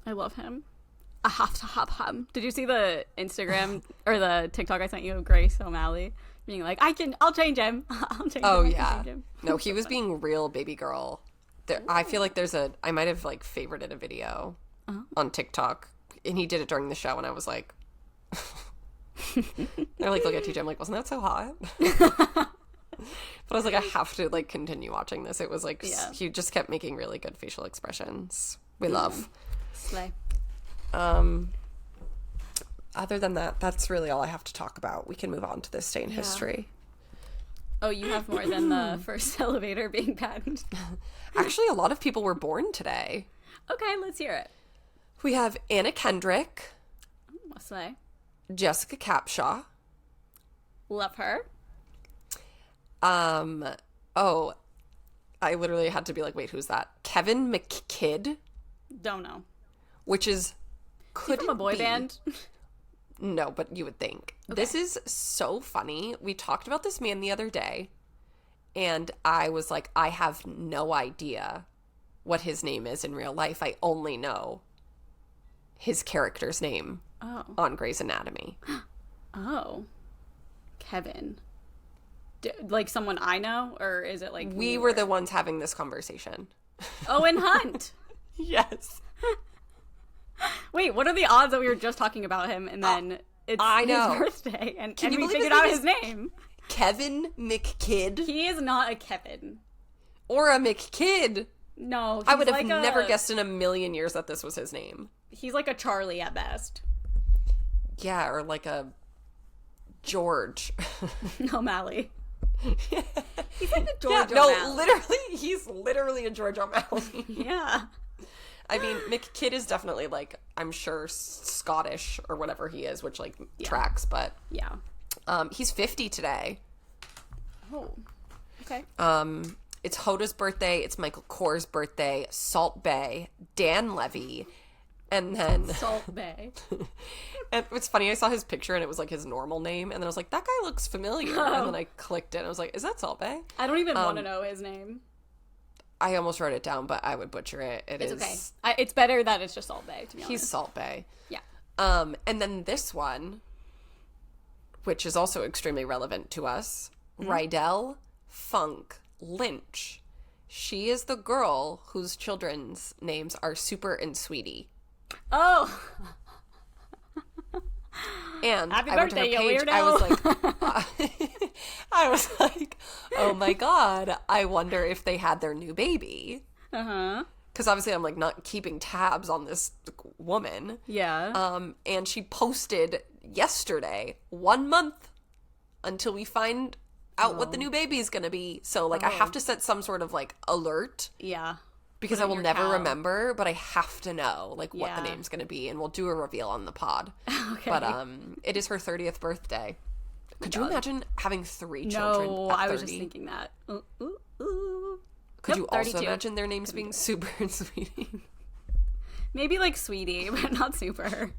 I love him. I have to have him. Did you see the Instagram or the TikTok I sent you of Grace O'Malley being like, I'll change him. I'll change him. Oh, I yeah. change him. No, he was being real baby girl. There, I feel like I might have like favorited a video on TikTok, and he did it during the show, and I was like, they're like, look at TJ. I'm like, wasn't that so hot? But I was like, I have to like continue watching this. It was like, he just kept making really good facial expressions. We love. Slay. Other than that, that's really all I have to talk about. We can move on to this day in history. Oh, you have more than the first elevator being banned. Actually, a lot of people were born today. Okay, let's hear it. We have Anna Kendrick. Slay. Jessica Capshaw. Love her. Oh, I literally had to be like, wait, who's that? Kevin McKidd. Don't know. Which is, could from a boy band? No, but you would think. Okay. This is so funny. We talked about this man the other day, and I was like, I have no idea what his name is in real life. I only know his character's name on Grey's Anatomy. Oh. Kevin. Like someone I know? Or is it like... We were the ones having this conversation. Owen Hunt. Yes. Wait, what are the odds that we were just talking about him and then it's his birthday and we figured out his name? Kevin McKidd? He is not a Kevin. Or a McKidd. No. I would have never guessed in a million years that this was his name. He's like a Charlie at best. Yeah, or like a George. O'Malley. Yeah. He's like a George O'Malley. No, he's literally a George O'Malley. Yeah. I mean, McKidd is definitely, like, I'm sure Scottish or whatever he is, which, like, tracks, but... Yeah. He's 50 today. Oh. Okay. It's Hoda's birthday, it's Michael Kors' birthday, Salt Bae, Dan Levy, and then... Salt Bae. And it's funny, I saw his picture and it was, like, his normal name, and then I was like, that guy looks familiar. And then I clicked it and I was like, is that Salt Bae? I don't even want to know his name. I almost wrote it down, but I would butcher it. It's okay. It's better that it's just Salt Bae, to be honest. He's Salt Bae. Yeah. And then this one, which is also extremely relevant to us, Rydell Funk Lynch. She is the girl whose children's names are Super and Sweetie. Oh. And Happy I birthday, went to her page. you weirdo. I was like, oh my God, I wonder if they had their new baby. Uh-huh. Because obviously I'm like not keeping tabs on this woman. Yeah. And she posted yesterday, 1 month until we find out what the new baby is going to be. So like I have to set some sort of like alert. Yeah. Because I will never remember, but I have to know like what the name's going to be, and we'll do a reveal on the pod. Okay. But it is her 30th birthday. Could you imagine having 3 children No, at 30? I was just thinking that. Could you also 32. imagine their names being Super and Sweetie? Maybe like Sweetie, but not Super.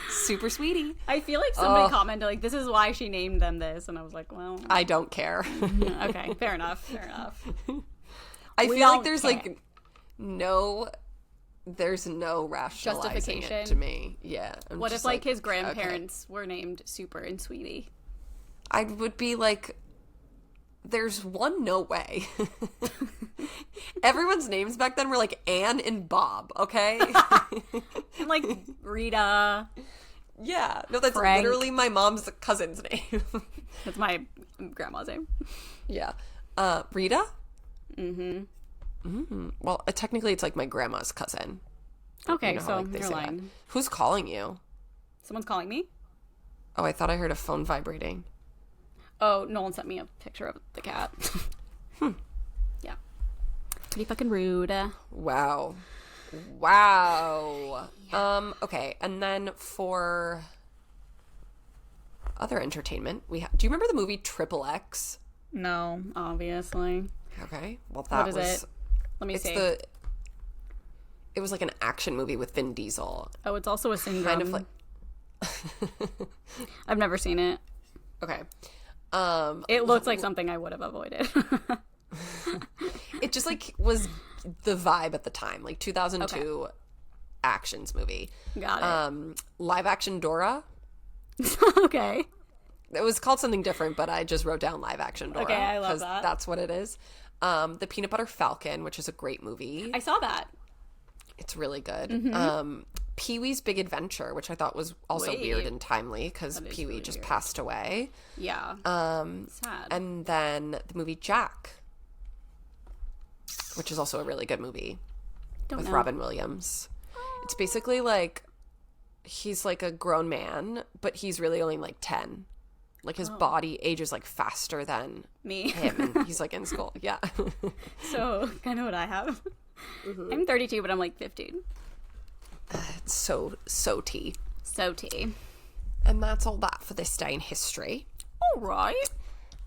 Super Sweetie. I feel like somebody commented like, this is why she named them this, and I was like, well, I don't care. Okay, fair enough. I feel like there's like no There's no rationalizing justification it to me. Yeah. What if like his grandparents were named Super and Sweetie? I would be like, there's no way. Everyone's names back then were like Anne and Bob, okay? And like Rita. Yeah. No, that's Frank. literally my mom's cousin's name. That's my grandma's name. Yeah. Rita? Well, technically it's like my grandma's cousin. Okay, You know how, so like, they you're say that. lying. Who's calling you? Someone's calling me? Oh, I thought I heard a phone vibrating. Oh, Nolan sent me a picture of the cat. Yeah. Pretty fucking rude. Wow. Okay, and then for other entertainment, do you remember the movie Triple X? No, obviously. Okay, well that What is was. it? Let me see. It was like an action movie with Vin Diesel. Oh, it's also a syndrome. Kind of like. I've never seen it. Okay. It looks like something I would have avoided. It just like was the vibe at the time, like 2002 actions movie. Got it. Live action Dora. Okay. It was called something different, but I just wrote down live action Dora. Okay, I love that. That's what it is. The Peanut Butter Falcon, which is a great movie. I saw that. It's really good. Mm-hmm. Pee-wee's Big Adventure, which I thought was also weird and timely because Pee-wee really just weird. passed away. Yeah. Sad. And then the movie Jack, which is also a really good movie with Robin Williams. It's basically like he's like a grown man, but he's really only like 10. Like his body ages like faster than Me. him, and he's like in school. Yeah. So, kind of what I have. I'm 32, but I'm like 15. It's so tea. So tea. And that's all that for this day in history. All right.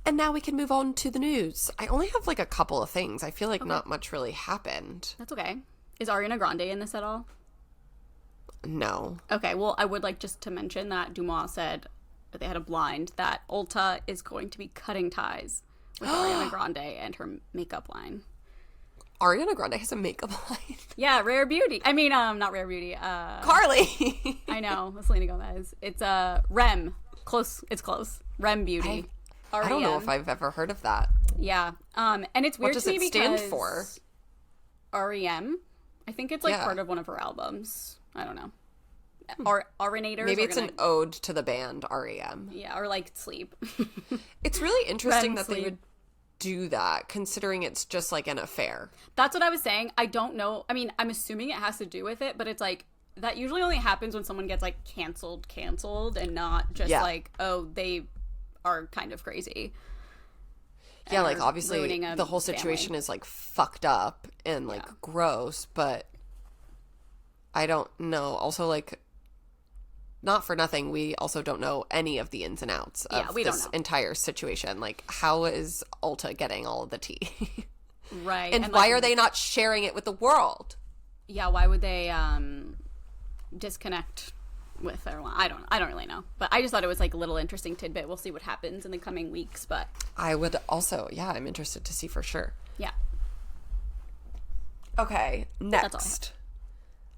And now we can move on to the news. I only have like a couple of things. I feel like not much really happened. That's okay. Is Ariana Grande in this at all? No. Okay, well, I would like just to mention that Dumas said that they had a blind that Ulta is going to be cutting ties with Ariana Grande and her makeup line. Ariana Grande has a makeup line. Yeah, Rare Beauty. I mean, not Rare Beauty. Carly. I know, Selena Gomez. It's Rem. Close. It's close. Rem Beauty. I don't know if I've ever heard of that. Yeah. And it's weird What does to me it stand because for? REM. I think it's like Yeah. part of one of her albums. I don't know. Arenators. Maybe it's an ode to the band REM. Yeah, or like sleep. It's really interesting REM that they sleep. would do that, considering it's just like an affair. That's what I was saying. I don't know. I mean, I'm assuming it has to do with it, but it's like that usually only happens when someone gets like canceled, and not just like, oh, they are kind of crazy. Yeah, like Or obviously ruining a the whole situation family. is like fucked up and like gross, but I don't know. Also, like, not for nothing, we also don't know any of the ins and outs of we don't this know. entire situation. Like, how is Ulta getting all of the tea? Right. And why are they not sharing it with the world? Yeah, why would they disconnect with their line? I don't really know. But I just thought it was like a little interesting tidbit. We'll see what happens in the coming weeks, but I would also, I'm interested to see for sure. yeah. Okay, all. next.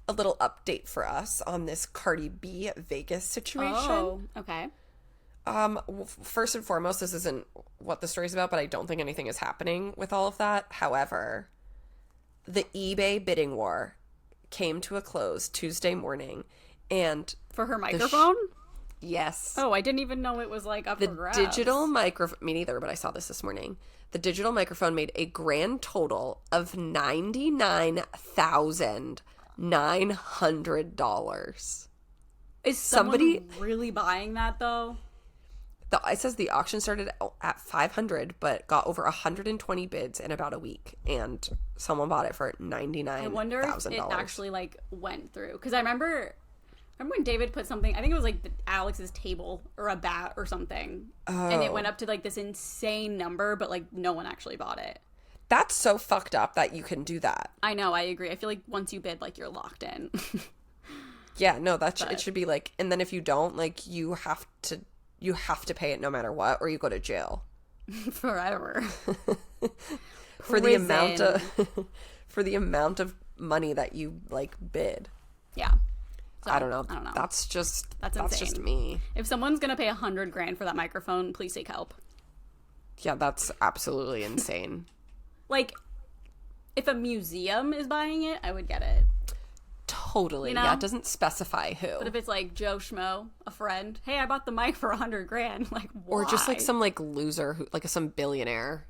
A little update for us on this Cardi B Vegas situation. Oh, okay. First and foremost, this isn't what the story's about, but I don't think anything is happening with all of that. However, the eBay bidding war came to a close Tuesday morning, and For her microphone? yes. Oh, I didn't even know it was like up The for grabs. digital microphone, me neither, but I saw this morning. The digital microphone made a grand total of $99,900. Is somebody- someone really buying that though? It says the auction started at 500, but got over 120 bids in about a week, and someone bought it for $99,000. I wonder if it actually like went through, because I remember when David put something, I think it was like Alex's table or a bat or something, and it went up to like this insane number, but like no one actually bought it. That's so fucked up that you can do that. I know, I agree. I feel like once you bid, like you're locked in. Yeah, no, it should be like, and then if you don't, like, you have to pay it no matter what, or you go to jail Forever. for the amount of money that you like bid. Yeah. So, I don't know. That's just insane. me. If someone's gonna pay $100,000 for that microphone, please seek help. Yeah, that's absolutely insane. Like, if a museum is buying it, I would get it. Totally. You know? Yeah, it doesn't specify who. But if it's like Joe Schmo, a friend, hey, I bought the mic for $100,000, like, why? Or just like some like loser who like some billionaire.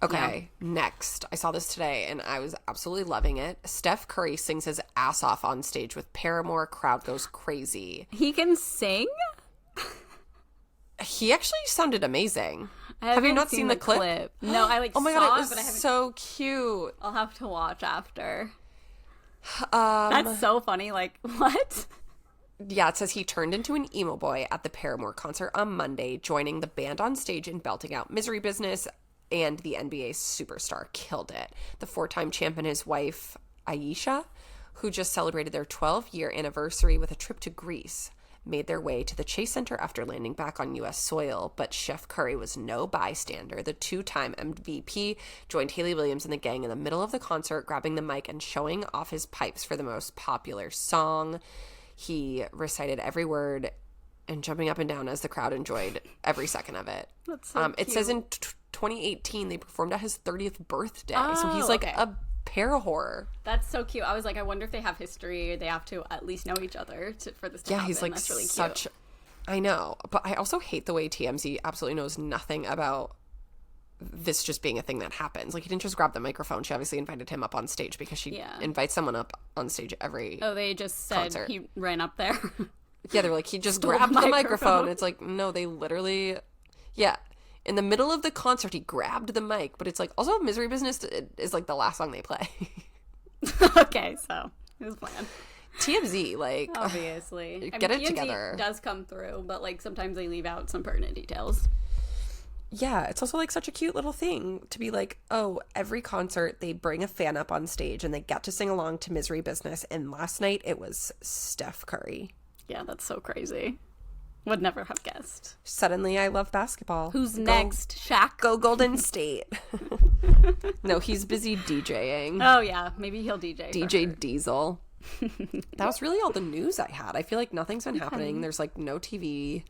Okay, next. I saw this today and I was absolutely loving it. Steph Curry sings his ass off on stage with Paramore. Crowd goes crazy. He can sing? He actually sounded amazing. Have you not seen the clip? No, I oh my god, it was but I haven't. so cute. I'll have to watch after. That's so funny. Like, what? Yeah, it says he turned into an emo boy at the Paramore concert on Monday, joining the band on stage and belting out Misery Business, and the NBA superstar killed it. The 4-time champ and his wife, Aisha, who just celebrated their 12-year anniversary with a trip to Greece, made their way to the Chase Center after landing back on U.S. soil, but Chef Curry was no bystander. The 2-time MVP joined Hayley Williams and the gang in the middle of the concert, grabbing the mic and showing off his pipes for the most popular song. He recited every word and jumping up and down as the crowd enjoyed every second of it. That's so It cute. says in 2018 they performed at his 30th birthday, so he's like a para-whore. That's so cute. I was like, I wonder if they have history. They have to at least know each other for this to happen. He's like That's really such cute. I know, but I also hate the way TMZ absolutely knows nothing about this just being a thing that happens. Like, he didn't just grab the microphone. She obviously invited him up on stage because she invites someone up on stage every they just said concert. He ran up there. Yeah, they're like, he just grabbed the microphone. It's like, no, they literally, in the middle of the concert, he grabbed the mic. But it's like, also Misery Business is like the last song they play. Okay, so it was planned. TMZ, like, obviously. Get it TMZ together. Does come through, but like sometimes they leave out some pertinent details. Yeah, it's also like such a cute little thing to be like, oh, every concert they bring a fan up on stage and they get to sing along to Misery Business. And last night it was Steph Curry. Yeah, that's so crazy. Would never have guessed. Suddenly I love basketball. Who's next? Shaq? Go Golden State. No, he's busy DJing. Oh, yeah. Maybe he'll DJ. DJ Diesel. That was really all the news I had. I feel like nothing's been happening. There's like no TV.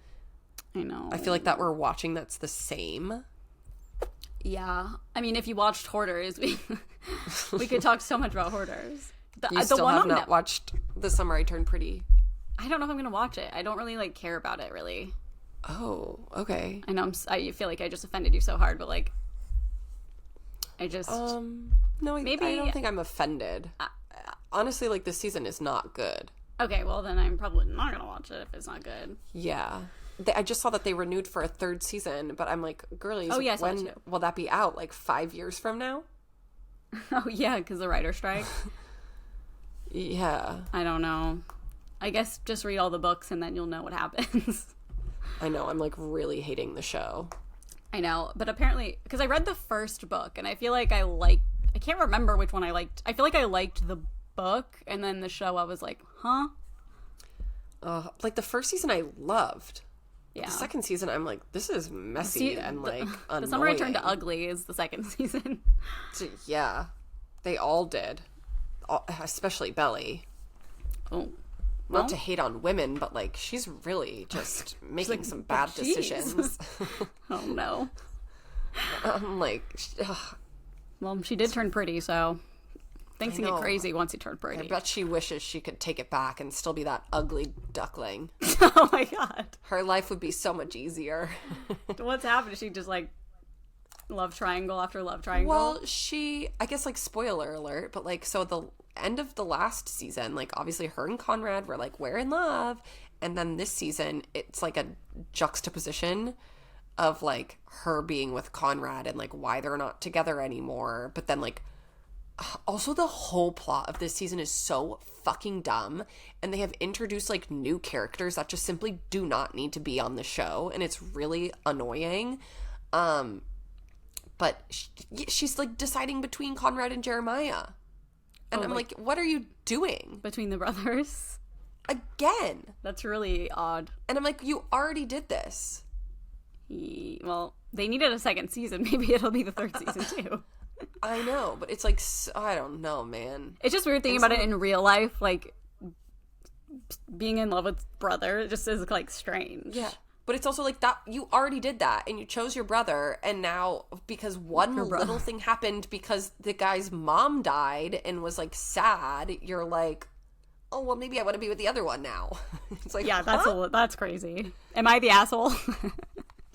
I know. I feel like that we're watching that's the same. Yeah. I mean, if you watched Hoarders, we could talk so much about Hoarders. You still have not watched The Summer I Turned Pretty. I don't know if I'm going to watch it. I don't really like care about it, really. Oh, okay. I know I feel like I just offended you so hard, but like, I just... No, maybe, I don't think I'm offended. Honestly, like, this season is not good. Okay, well, then I'm probably not going to watch it if it's not good. Yeah. I just saw that they renewed for a 3rd season, but I'm like, girlies, when will that be out? Like 5 years from now? Oh, yeah, because the writer strike? Yeah. I don't know. I guess just read all the books and then you'll know what happens. I know. I'm like really hating the show. I know. But apparently, because I read the first book and I feel like I can't remember which one I liked. I feel like I liked the book and then the show I was like, huh? Like the first season I loved. Yeah. The 2nd season I'm like, this is messy and like annoying. The Summer I Turned Ugly is the 2nd season. Yeah. They all did. Especially Belly. Oh. Not to hate on women, but like she's really just making some bad decisions. Oh no. I'm like, well, she did turn pretty, so things can get crazy once you turn pretty. I bet she wishes she could take it back and still be that ugly duckling. Oh my god. Her life would be so much easier. What's happened? She just like love triangle after love triangle? Well, I guess like spoiler alert, but like so the end of the last season, like obviously her and Conrad were like, we're in love. And then this season, it's like a juxtaposition of like her being with Conrad and like why they're not together anymore. But then like also the whole plot of this season is so fucking dumb. And they have introduced like new characters that just simply do not need to be on the show. And it's really annoying. But she's like deciding between Conrad and Jeremiah. And I'm like, what are you doing? Between the brothers? Again. That's really odd. And I'm like, you already did this. Well, they needed a 2nd season. Maybe it'll be the 3rd season too. I know, but it's like, I don't know, man. It's just weird thinking about it in real life, like, being in love with brother just is, like, strange. Yeah. But it's also like that you already did that and you chose your brother, and now because one little thing happened because the guy's mom died and was like sad, you're like, oh well, maybe I want to be with the other one now. It's like, yeah, that's crazy. Am I the asshole?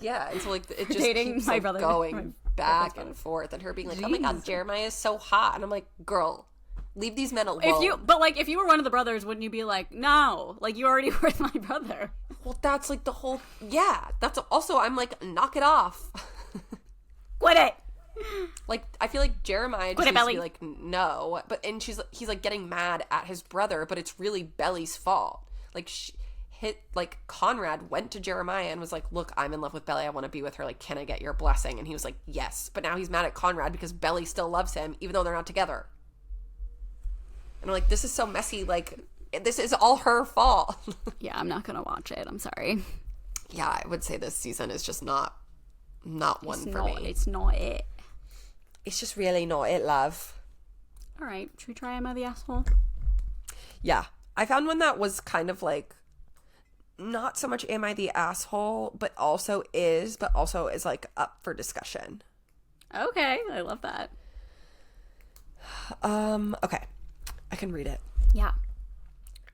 Yeah, and so like it just dating keeps my like brother, going back and forth, and her being like, oh my god, Jeremiah is so hot, and I'm like, girl, leave these men alone. If you were one of the brothers, wouldn't you be like, no, like you already were my brother? Well, that's like the whole, yeah, that's also, I'm like, knock it off. Quit it. Like, I feel like Jeremiah just needs to be like, no, but, and he's like getting mad at his brother, but it's really Belly's fault. Like, Conrad went to Jeremiah and was like, look, I'm in love with Belly, I want to be with her, like, can I get your blessing? And he was like, yes, but now he's mad at Conrad because Belly still loves him, even though they're not together. And I'm like, this is so messy, like, this is all her fault. Yeah, I'm not gonna watch it. I'm sorry. Yeah, I would say this season is just not one for me. It's not it. It's just really not it, love. All right, should we try Am I the Asshole? Yeah, I found one that was kind of like not so much Am I the Asshole, but also is like up for discussion. Okay, I love that. Okay, I can read it. Yeah.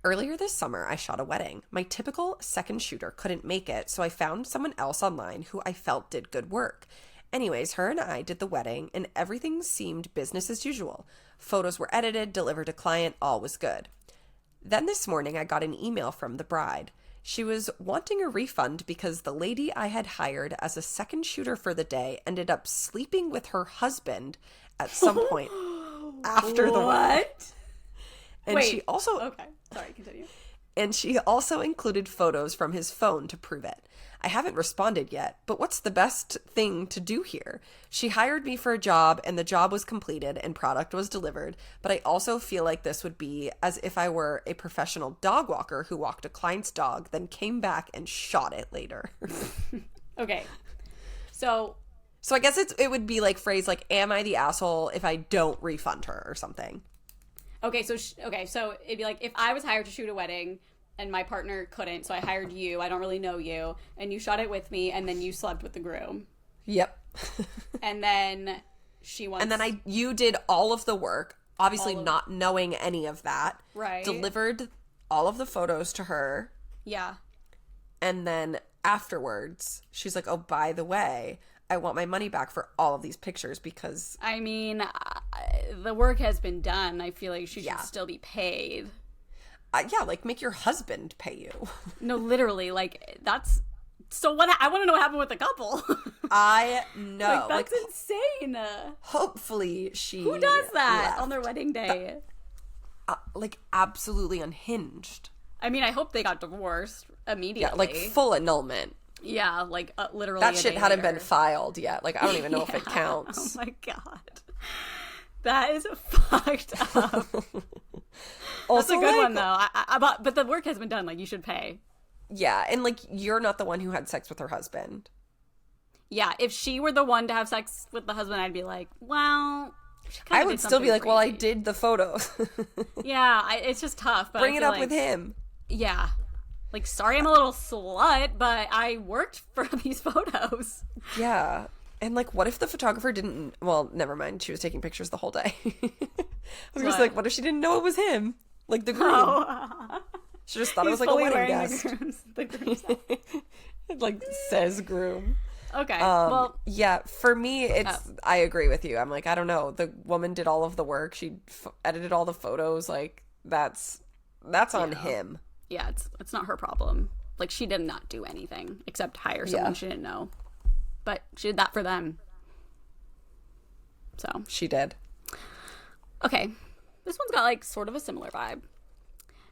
Earlier this summer, I shot a wedding. My typical second shooter couldn't make it, so I found someone else online who I felt did good work. Anyways, her and I did the wedding, and everything seemed business as usual. Photos were edited, delivered to client, all was good. Then this morning, I got an email from the bride. She was wanting a refund because the lady I had hired as a second shooter for the day ended up sleeping with her husband at some point after the wedding. And Wait. she also... Okay. Sorry, continue. And she also included photos from his phone to prove it. I haven't responded yet, but what's the best thing to do here? She hired me for a job, and the job was completed and product was delivered, but I also feel like this would be as if I were a professional dog walker who walked a client's dog, then came back and shot it later. Okay. So I guess it would be like phrased like, am I the asshole if I don't refund her or something? Okay, so it'd be like if I was hired to shoot a wedding and my partner couldn't, so I hired you, I don't really know you, and you shot it with me, and then you slept with the groom. Yep. And then you did all of the work, obviously not knowing any of that. Right. Delivered all of the photos to her. Yeah. And then afterwards, she's like, oh, by the way, I want my money back for all of these pictures because... I mean, the work has been done. I feel like she should still be paid. Yeah, like, make your husband pay you. No, literally, like, that's... So what... I want to know what happened with the couple. I know. Like, that's insane. Hopefully she... Who does that left. on their wedding day? Like, absolutely unhinged. I mean, I hope they got divorced immediately. Yeah, like, full annulment. Yeah, like, literally that shit hadn't been filed yet. Like, I don't even know if it counts. Oh my god. That is fucked up. Also, that's a good one, though. But the work has been done. Like, you should pay. Yeah, and, like, you're not the one who had sex with her husband. Yeah, if she were the one to have sex with the husband, I'd be like, well... I would still be like, well, I did the photos. Yeah, it's just tough. But bring it up with him. Yeah. Like, sorry I'm a little slut, but I worked for these photos. Yeah. And, like, what if the photographer didn't... Well, never mind. She was taking pictures the whole day. I'm just like, what if she didn't know it was him? Like, the groom. Oh. She just thought it was, like, a wedding guest. The groom's It, like, says groom. Okay, well... Yeah, for me, it's... I agree with you. I'm like, I don't know. The woman did all of the work. She edited all the photos. Like, that's on him. Yeah, it's not her problem. Like, she did not do anything except hire someone she didn't know. But she did that for them. So. She did. Okay. This one's got, like, sort of a similar vibe.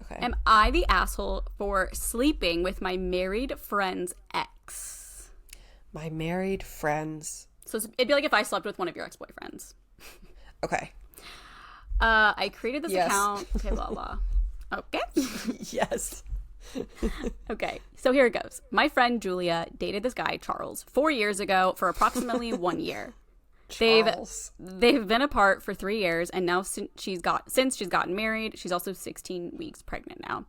Okay. Am I the asshole for sleeping with my married friend's ex? My married friends. So it'd be like if I slept with one of your ex-boyfriends. Okay. I created this account. Okay, blah, blah. Okay. Yes. Okay, so here it goes. My friend Julia dated this guy, Charles, 4 years ago for approximately 1 year. Charles. They've been apart for 3 years, and now since she's gotten married, she's also 16 weeks pregnant now.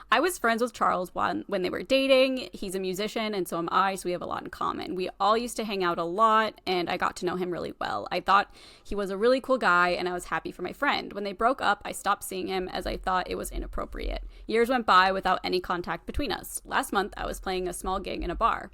I was friends with Charles when they were dating. He's a musician, and so am I, so we have a lot in common. We all used to hang out a lot, and I got to know him really well. I thought he was a really cool guy, and I was happy for my friend. When they broke up, I stopped seeing him as I thought it was inappropriate. Years went by without any contact between us. Last month, I was playing a small gig in a bar.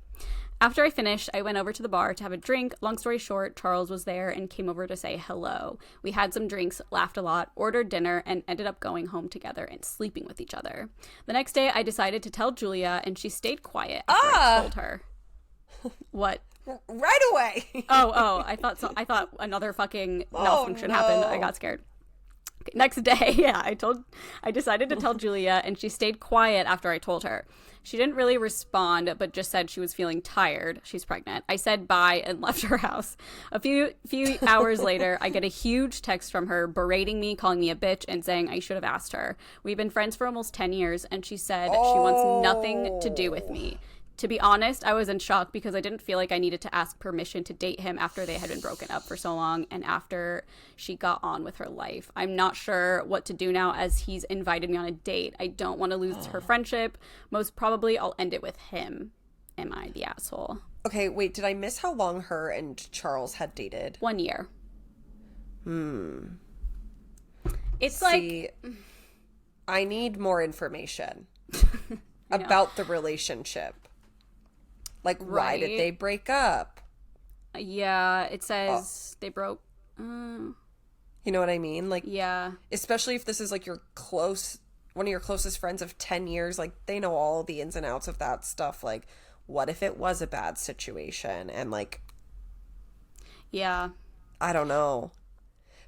After I finished, I went over to the bar to have a drink. Long story short, Charles was there and came over to say hello. We had some drinks, laughed a lot, ordered dinner, and ended up going home together and sleeping with each other. The next day, I decided to tell Julia, and she stayed quiet after I told her. What? Right away. I thought another fucking malfunction happened. I got scared. Next day, I decided to tell Julia, and she stayed quiet after I told her. She didn't really respond, but just said she was feeling tired. She's pregnant. I said bye and left her house. A few hours later, I get a huge text from her berating me, calling me a bitch, and saying I should have asked her. We've been friends for almost 10 years, and she said she wants nothing to do with me. To be honest, I was in shock because I didn't feel like I needed to ask permission to date him after they had been broken up for so long and after she got on with her life. I'm not sure what to do now as he's invited me on a date. I don't want to lose her friendship. Most probably I'll end it with him. Am I the asshole? Okay, wait, did I miss how long her and Charles had dated? 1 year. It's See, I need more information about the relationship. Like, why did they break up? Yeah, it says they broke. You know what I mean? Like, yeah. Especially if this is like one of your closest friends of 10 years, like they know all the ins and outs of that stuff. Like, what if it was a bad situation? And like, yeah, I don't know.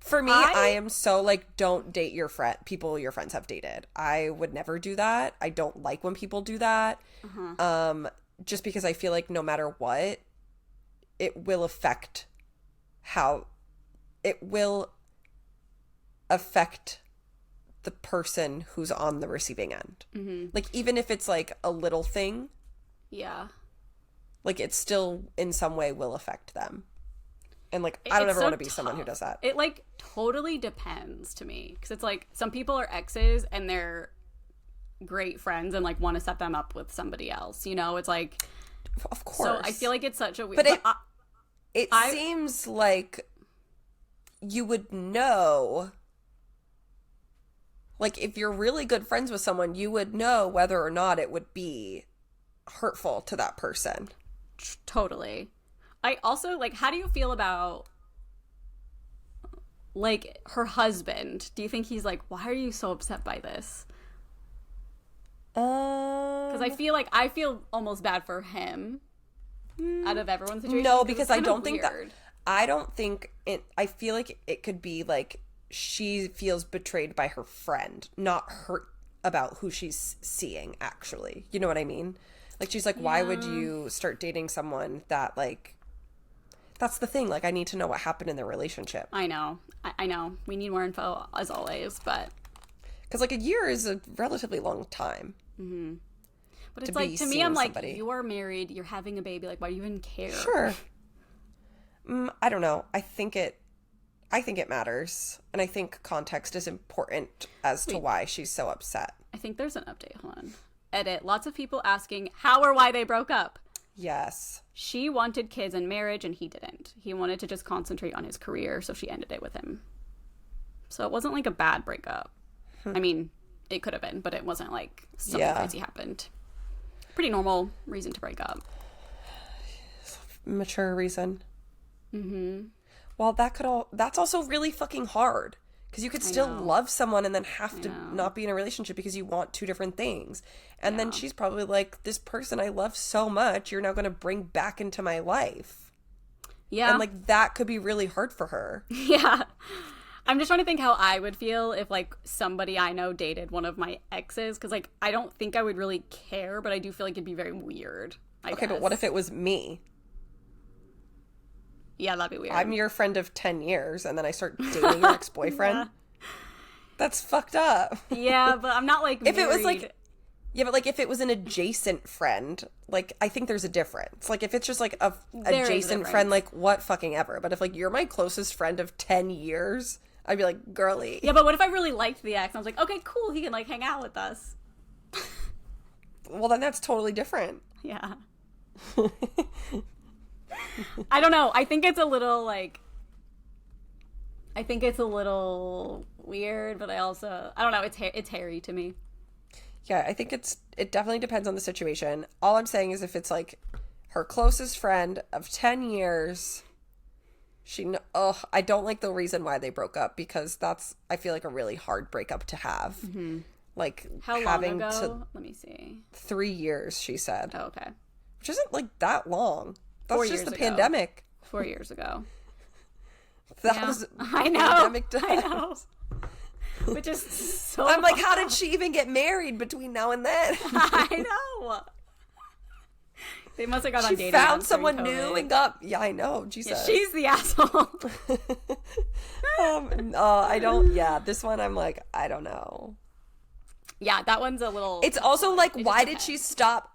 For me, I am so like, don't date your people your friends have dated. I would never do that. I don't like when people do that. Just because I feel like no matter what, it will affect the person who's on the receiving end. Like, even if it's like a little thing, yeah, like it still in some way will affect them. And like, I don't ever want to be someone who does that. It like totally depends to me, because it's like some people are exes and they're great friends and like want to set them up with somebody else, you know? It's like, of course. So I feel like it's such a weird, but it seems like you would know, like if you're really good friends with someone, you would know whether or not it would be hurtful to that person. Totally. I also, like, how do you feel about, like, her husband? Do you think he's like, why are you so upset by this? Because I feel almost bad for him out of everyone's situation. No, because I don't think I feel like it could be like she feels betrayed by her friend, not hurt about who she's seeing, actually. You know what I mean? Like, she's like, why would you start dating someone that, like, that's the thing. Like, I need to know what happened in their relationship. I know. I know. We need more info, as always, but... Because, like, a year is a relatively long time. But it's like, to me, I'm like, you are married, you're having a baby, like, why do you even care? Sure. I don't know. I think it matters. And I think context is important as to why she's so upset. I think there's an update. Hold on. Edit. Lots of people asking how or why they broke up. Yes. She wanted kids and marriage, and he didn't. He wanted to just concentrate on his career, so she ended it with him. So it wasn't like a bad breakup. I mean, it could have been, but it wasn't like something crazy happened. Pretty normal reason to break up. Mature reason. Well, that's also really fucking hard. Because you could still love someone and then have to not be in a relationship because you want two different things. And then she's probably like, this person I love so much, you're now going to bring back into my life. Yeah. And like, that could be really hard for her. Yeah. I'm just trying to think how I would feel if like somebody I know dated one of my exes. Because like, I don't think I would really care, but I do feel like it'd be very weird. I guess. But what if it was me? Yeah, that'd be weird. I'm your friend of 10 years, and then I start dating your ex-boyfriend. That's fucked up. Yeah, but I'm not like if married. it was like, Yeah, but like if it was an adjacent friend, like I think there's a difference. Like if it's just like a adjacent friend, like what fucking ever. But if like you're my closest friend of 10 years, I'd be like, girly. Yeah, but what if I really liked the ex? And I was like, okay, cool, he can like hang out with us. Well, then that's totally different. Yeah. I don't know. I think it's a little weird, but I don't know. It's hairy to me. Yeah, I think it definitely depends on the situation. All I'm saying is if it's like her closest friend of 10 years, I don't like the reason why they broke up, because that's, I feel like, a really hard breakup to have. Mm-hmm. Like how long ago? Let me see. 3 years, she said. Oh, okay. Which isn't like that long. That's 4 just years the ago. pandemic. 4 years ago. That was I know. pandemic times. I know. Which is so I'm like, how did she even get married between now and then? I know. They must have got on dating. She found someone new and got... Yeah, I know. Jesus. Yeah, she's the asshole. I don't... Yeah, this one I'm like, I don't know. Yeah, that one's a little... It's also like, why did she stop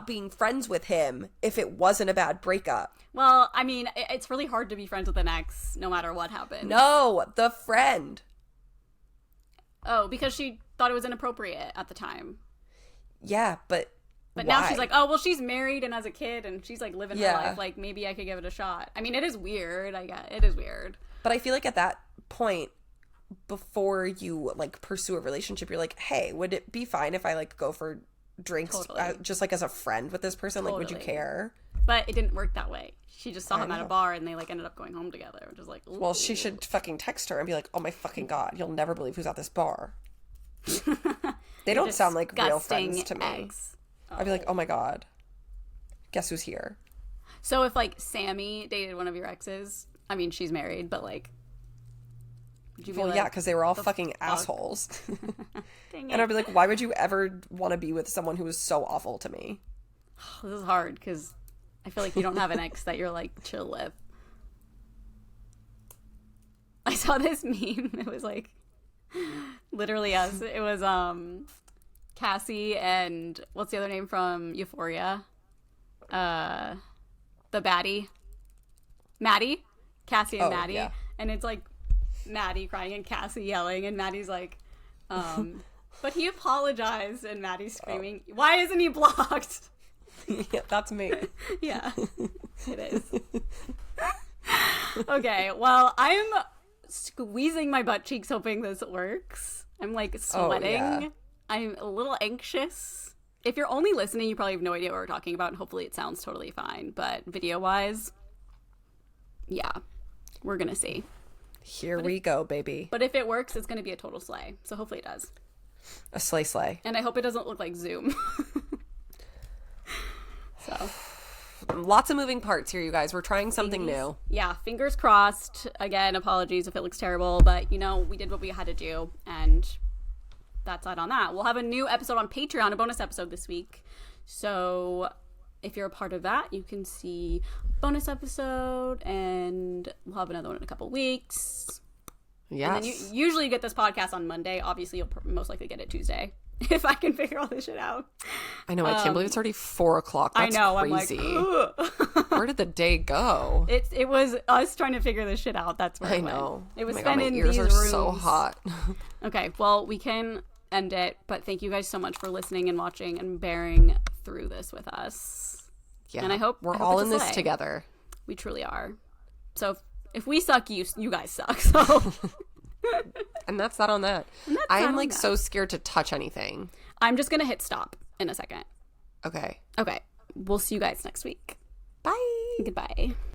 being friends with him if it wasn't a bad breakup? Well, I mean, it's really hard to be friends with an ex no matter what happened. No, the friend. Oh, because she thought it was inappropriate at the time. Yeah, but now she's like, oh, well, she's married and has a kid and she's like living her life. Like, maybe I could give it a shot. I mean, it is weird. I guess it is weird. But I feel like at that point, before you like pursue a relationship, you're like, hey, would it be fine if I like go for drinks just like as a friend with this person? Like, would you care? But it didn't work that way. She just saw him at a bar and they like ended up going home together, which is like, ooh. Well, she should fucking text her and be like, oh my fucking God, you'll never believe who's at this bar. They don't sound like real friends to me. I'd be like, oh my God, guess who's here? So if like Sammy dated one of your exes, I mean, she's married, but like, would you be yeah, because they were all fucking assholes. And I'd be like, why would you ever want to be with someone who is so awful to me? This is hard because I feel like you don't have an ex that you're like chill with. I saw this meme. It was like literally us. It was Cassie and what's the other name from Euphoria? The baddie. Maddie. Cassie and Maddie. Yeah. And it's like Maddie crying and Cassie yelling and Maddie's like, but he apologized and Maddie's screaming, why isn't he blocked? Yeah, that's me. Yeah, it is. Okay, well, I'm squeezing my butt cheeks hoping this works. I'm like sweating. Oh, yeah. I'm a little anxious. If you're only listening, you probably have no idea what we're talking about, and hopefully it sounds totally fine. But video-wise, yeah, we're going to see. Here we go, baby. But if it works, it's going to be a total slay. So hopefully it does. A slay. And I hope it doesn't look like Zoom. So lots of moving parts here, you guys. We're trying something new. Yeah, fingers crossed. Again, apologies if it looks terrible, but you know, we did what we had to do, and that's it on that. We'll have a new episode on Patreon, a bonus episode this week. So if you're a part of that, you can see a bonus episode, and we'll have another one in a couple weeks. Yes. And then you usually get this podcast on Monday. Obviously, you'll most likely get it Tuesday. If I can figure all this shit out. I know. I can't believe it's already 4 o'clock. That's crazy. I'm like, where did the day go? It was us trying to figure this shit out. That's where I know. It was spent in these rooms. My ears are so hot. Okay, well, we can end it, but thank you guys so much for listening and watching and bearing through this with us. Yeah, and I hope we're all in this together. We truly are. So if we suck, you guys suck. So. And that's that on that. I am like so scared to touch anything. I'm just going to hit stop in a second. Okay. We'll see you guys next week. Bye. Goodbye.